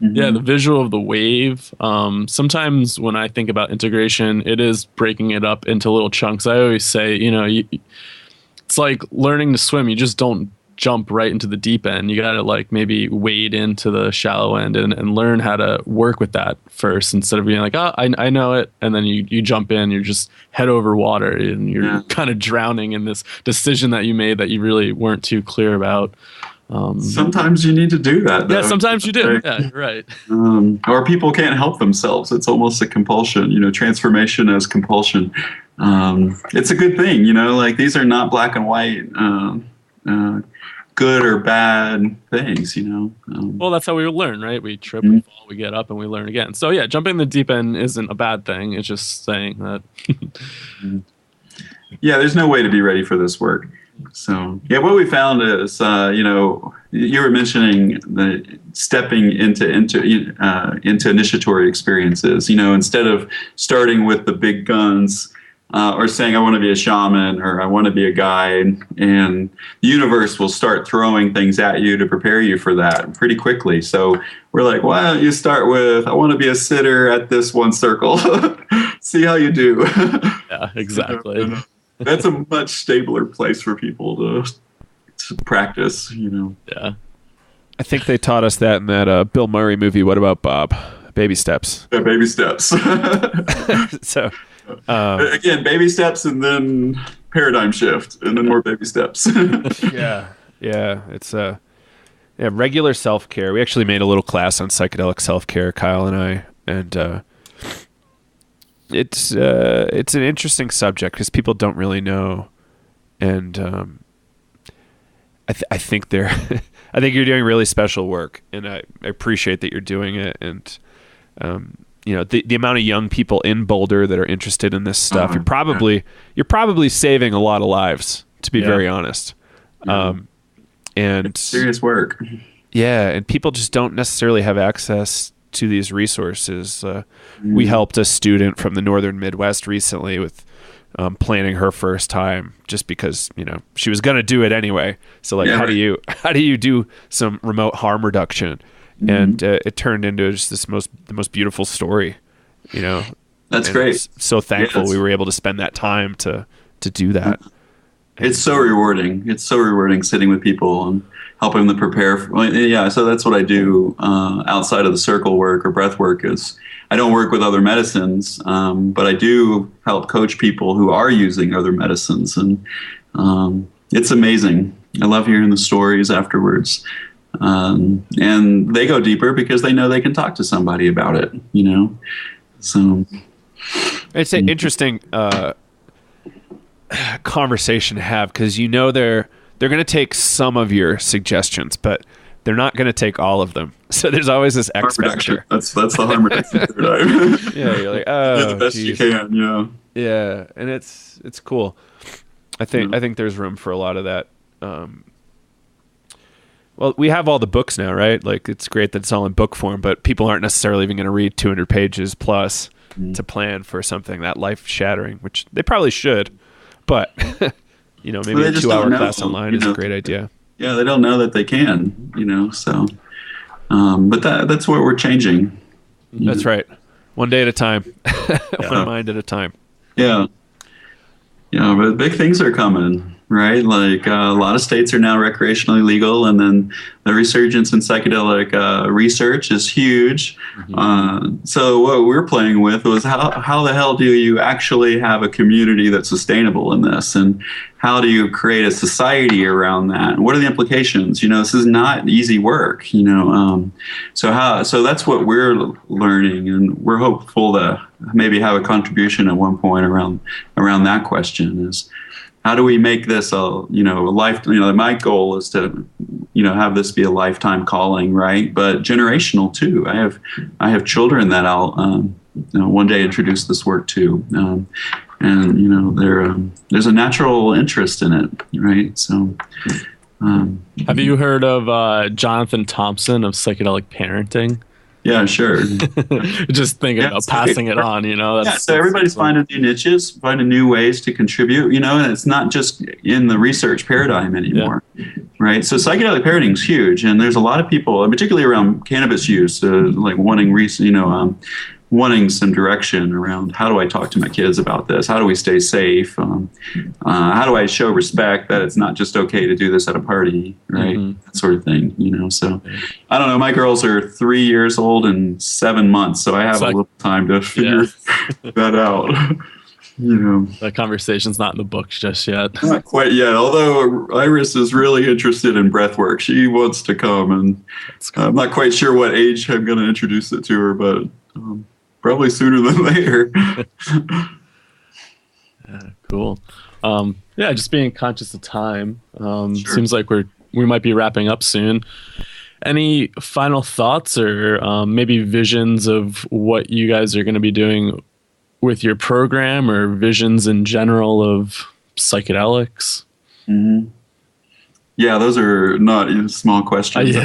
Yeah, the visual of the wave. Sometimes when I think about integration, it is breaking it up into little chunks. I always say, you know, it's like learning to swim. You just don't jump right into the deep end. You got to like maybe wade into the shallow end and learn how to work with that first instead of being like, oh, I know it. And then you jump in, you're just head over water and you're kind of drowning in this decision that you made that you really weren't too clear about. Sometimes you need to do that, though. Yeah, sometimes you do. Yeah, right. Or people can't help themselves. It's almost a compulsion, you know, transformation as compulsion. It's a good thing, you know, like these are not black and white, good or bad things, you know. Well, that's how we learn, right? We trip, we fall, we get up, and we learn again. So, yeah, jumping in the deep end isn't a bad thing. It's just saying that. Yeah, there's no way to be ready for this work. So, yeah, what we found is, you know, you were mentioning the stepping into initiatory experiences, you know, instead of starting with the big guns or saying I want to be a shaman or I want to be a guide, and the universe will start throwing things at you to prepare you for that pretty quickly. So we're like, why don't you start with I want to be a sitter at this one circle, see how you do. Yeah, exactly. That's a much stabler place for people to practice, you know. Yeah. I think they taught us that in that Bill Murray movie, What About Bob? Baby steps. Yeah, baby steps. So, again, baby steps and then paradigm shift and then more baby steps. Yeah. It's regular self-care. We actually made a little class on psychedelic self-care, Kyle and I, and it's an interesting subject because people don't really know, and I think they're I think you're doing really special work, and I appreciate that you're doing it, and you know the amount of young people in Boulder that are interested in this stuff. You're probably saving a lot of lives, to be very honest. And it's serious work. Yeah, and people just don't necessarily have access to these resources. We helped a student from the northern Midwest recently with planning her first time, just because, you know, she was going to do it anyway. So like, how do you do some remote harm reduction? And it turned into just the most beautiful story, you know. That's great. So thankful we were able to spend that time to do that. It's so rewarding. It's so rewarding sitting with people and helping them prepare. So that's what I do outside of the circle work or breath work. Is I don't work with other medicines, but I do help coach people who are using other medicines, and it's amazing. I love hearing the stories afterwards. And they go deeper because they know they can talk to somebody about it, So it's an interesting conversation to have, because they're going to take some of your suggestions, but they're not going to take all of them. So there's always this X factor. That's the harm reduction paradigm. Yeah, you're like, oh, do the best you can. Yeah, and it's cool. I think there's room for a lot of that. Well, we have all the books now, right? Like, it's great that it's all in book form, but people aren't necessarily even going to read 200 pages plus to plan for something that life-shattering, which they probably should. But maybe a 2-hour class online is a great idea. Yeah, they don't know that they can, So, but that's what we're changing. That's right. One day at a time, one mind at a time. Yeah. But big things are coming, right? Like a lot of states are now recreationally legal, and then the resurgence in psychedelic research is huge. So what we're playing with was how the hell do you actually have a community that's sustainable in this, and how do you create a society around that? What are the implications? This is not easy work. So that's what we're learning, and we're hopeful to maybe have a contribution at one point around that question. Is how do we make this a life? My goal is to have this be a lifetime calling, right? But generational too. I have children that I'll one day introduce this work to, and there's a natural interest in it, right? So, have you heard of Jonathan Thompson of Psychedelic Parenting? Yeah, sure. Just thinking about passing it on, So everybody's finding new niches, finding new ways to contribute, and it's not just in the research paradigm anymore, right? So psychedelic parenting is huge, and there's a lot of people, particularly around cannabis use, like wanting some direction around how do I talk to my kids about this? How do we stay safe? How do I show respect that it's not just okay to do this at a party, right? That sort of thing, So I don't know. My girls are 3 years old and 7 months, so I have a little time to figure that out. That conversation's not in the books just yet. Not quite yet. Although Iris is really interested in breath work. She wants to come, and I'm not quite sure what age I'm going to introduce it to her, but probably sooner than later. Cool. Just being conscious of time. Seems like we might be wrapping up soon. Any final thoughts or maybe visions of what you guys are going to be doing with your program, or visions in general of psychedelics? Yeah, those are not small questions.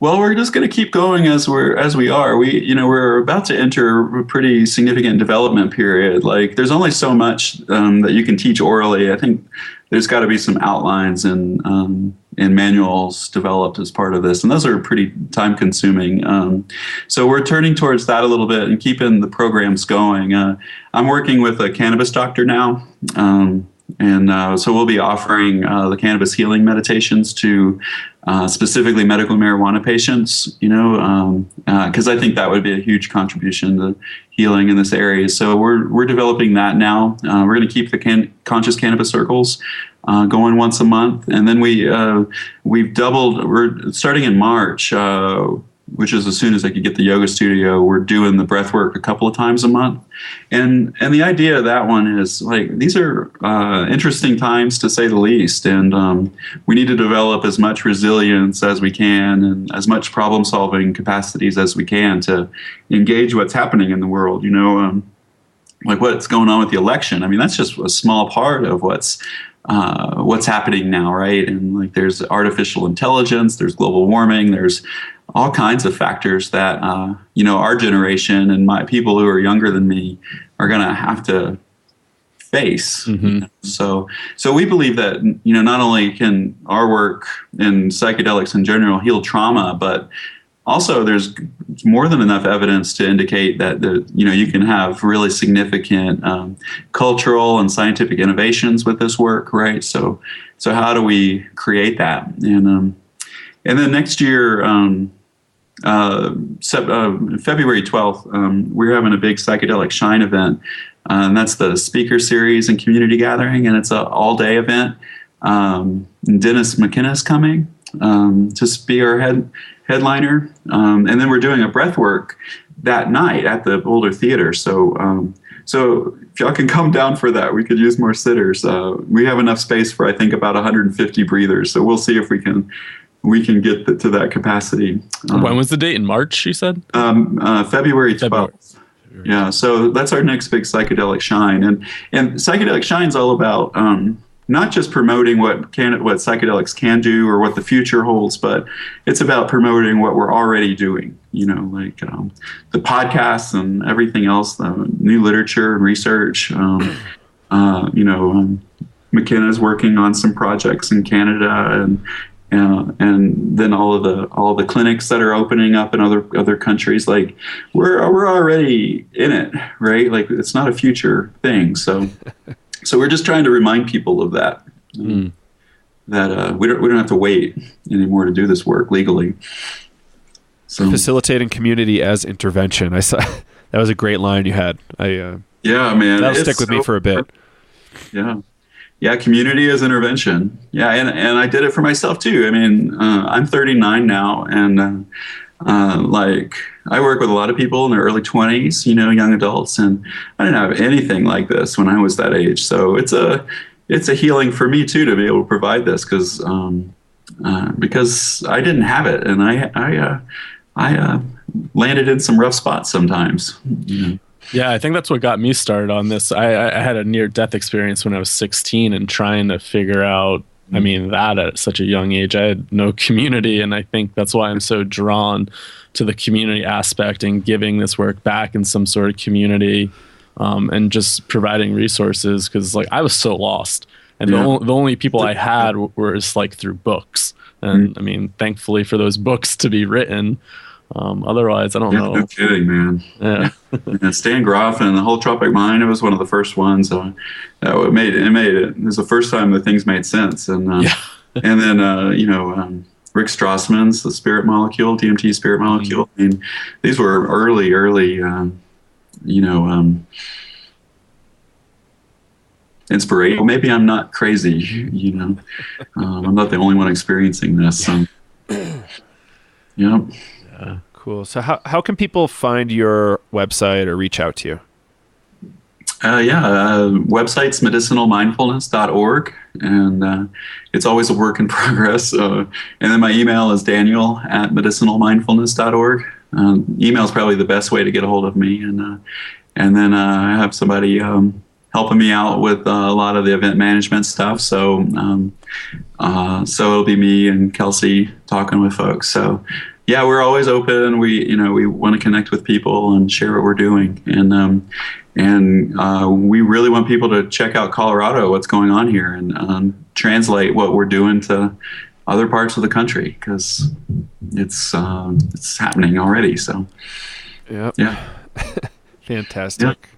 Well, we're just going to keep going as we are. We're about to enter a pretty significant development period. Like, there's only so much that you can teach orally. I think there's got to be some outlines and manuals developed as part of this, and those are pretty time consuming. So we're turning towards that a little bit and keeping the programs going. I'm working with a cannabis doctor now. So we'll be offering the cannabis healing meditations to specifically medical marijuana patients, because I think that would be a huge contribution to healing in this area. So we're developing that now. We're going to keep the conscious cannabis circles going once a month, and then we've doubled. We're starting in March, which is as soon as I could get the yoga studio. We're doing the breath work a couple of times a month. And the idea of that one is, like, these are interesting times to say the least. And we need to develop as much resilience as we can and as much problem solving capacities as we can to engage what's happening in the world. Like what's going on with the election. I mean, that's just a small part of what's happening now, right? And like, there's artificial intelligence, there's global warming, there's all kinds of factors that our generation and my people who are younger than me are going to have to face. So we believe that not only can our work in psychedelics in general heal trauma, but also there's more than enough evidence to indicate that you can have really significant cultural and scientific innovations with this work, right? So how do we create that? And then next year, February 12th, we're having a big psychedelic shine event, and that's the speaker series and community gathering, and it's an all-day event. Dennis McKenna's coming to be our headliner. And then we're doing a breathwork that night at the Boulder Theater. So if y'all can come down for that, we could use more sitters. We have enough space for, I think, about 150 breathers. So we'll see if we can get to that capacity. When was the date? In March, you said? February 12th. Yeah, so that's our next big psychedelic shine. And psychedelic shine is all about not just promoting what psychedelics can do or what the future holds, but it's about promoting what we're already doing, like the podcasts and everything else, the new literature and research. McKenna's working on some projects in Canada, and then all of the clinics that are opening up in other countries. Like we're already in it, right? Like it's not a future thing. So we're just trying to remind people of that. That we don't have to wait anymore to do this work legally. So facilitating community as intervention. I saw that was a great line you had. Yeah, man, that'll stick with me for a bit. Yeah, community as intervention. Yeah, and I did it for myself too. I mean, I'm 39 now, and like I work with a lot of people in their early 20s, young adults, and I didn't have anything like this when I was that age. So it's a healing for me too to be able to provide this because I didn't have it, and I landed in some rough spots sometimes. Yeah, I think that's what got me started on this. I had a near-death experience when I was 16 and trying to figure out, that at such a young age. I had no community, and I think that's why I'm so drawn to the community aspect and giving this work back in some sort of community and just providing resources because, I was so lost. And the only people I had were just, through books. And, thankfully for those books to be written. Otherwise, I don't know. No kidding, man. Yeah. And Stan Groff and the whole Tropic Mind, it was one of the first ones. It made it. It was the first time that things made sense. And and then Rick Strassman's The Spirit Molecule, DMT Spirit Molecule. These were early inspiration. Maybe I'm not crazy. I'm not the only one experiencing this. Yeah. Cool. So how can people find your website or reach out to you? Website's medicinalmindfulness.org, and it's always a work in progress. And then my email is daniel@medicinalmindfulness.org. Email is probably the best way to get a hold of me, and then I have somebody helping me out with a lot of the event management stuff. So it'll be me and Kelsey talking with folks. So. Yeah, we're always open. We want to connect with people and share what we're doing, and we really want people to check out Colorado, what's going on here, and translate what we're doing to other parts of the country because it's happening already. So, yeah, fantastic.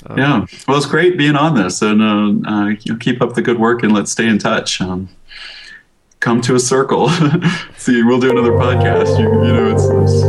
Well, it's great being on this, and keep up the good work, and let's stay in touch. Come to a circle. See, we'll do another podcast. It's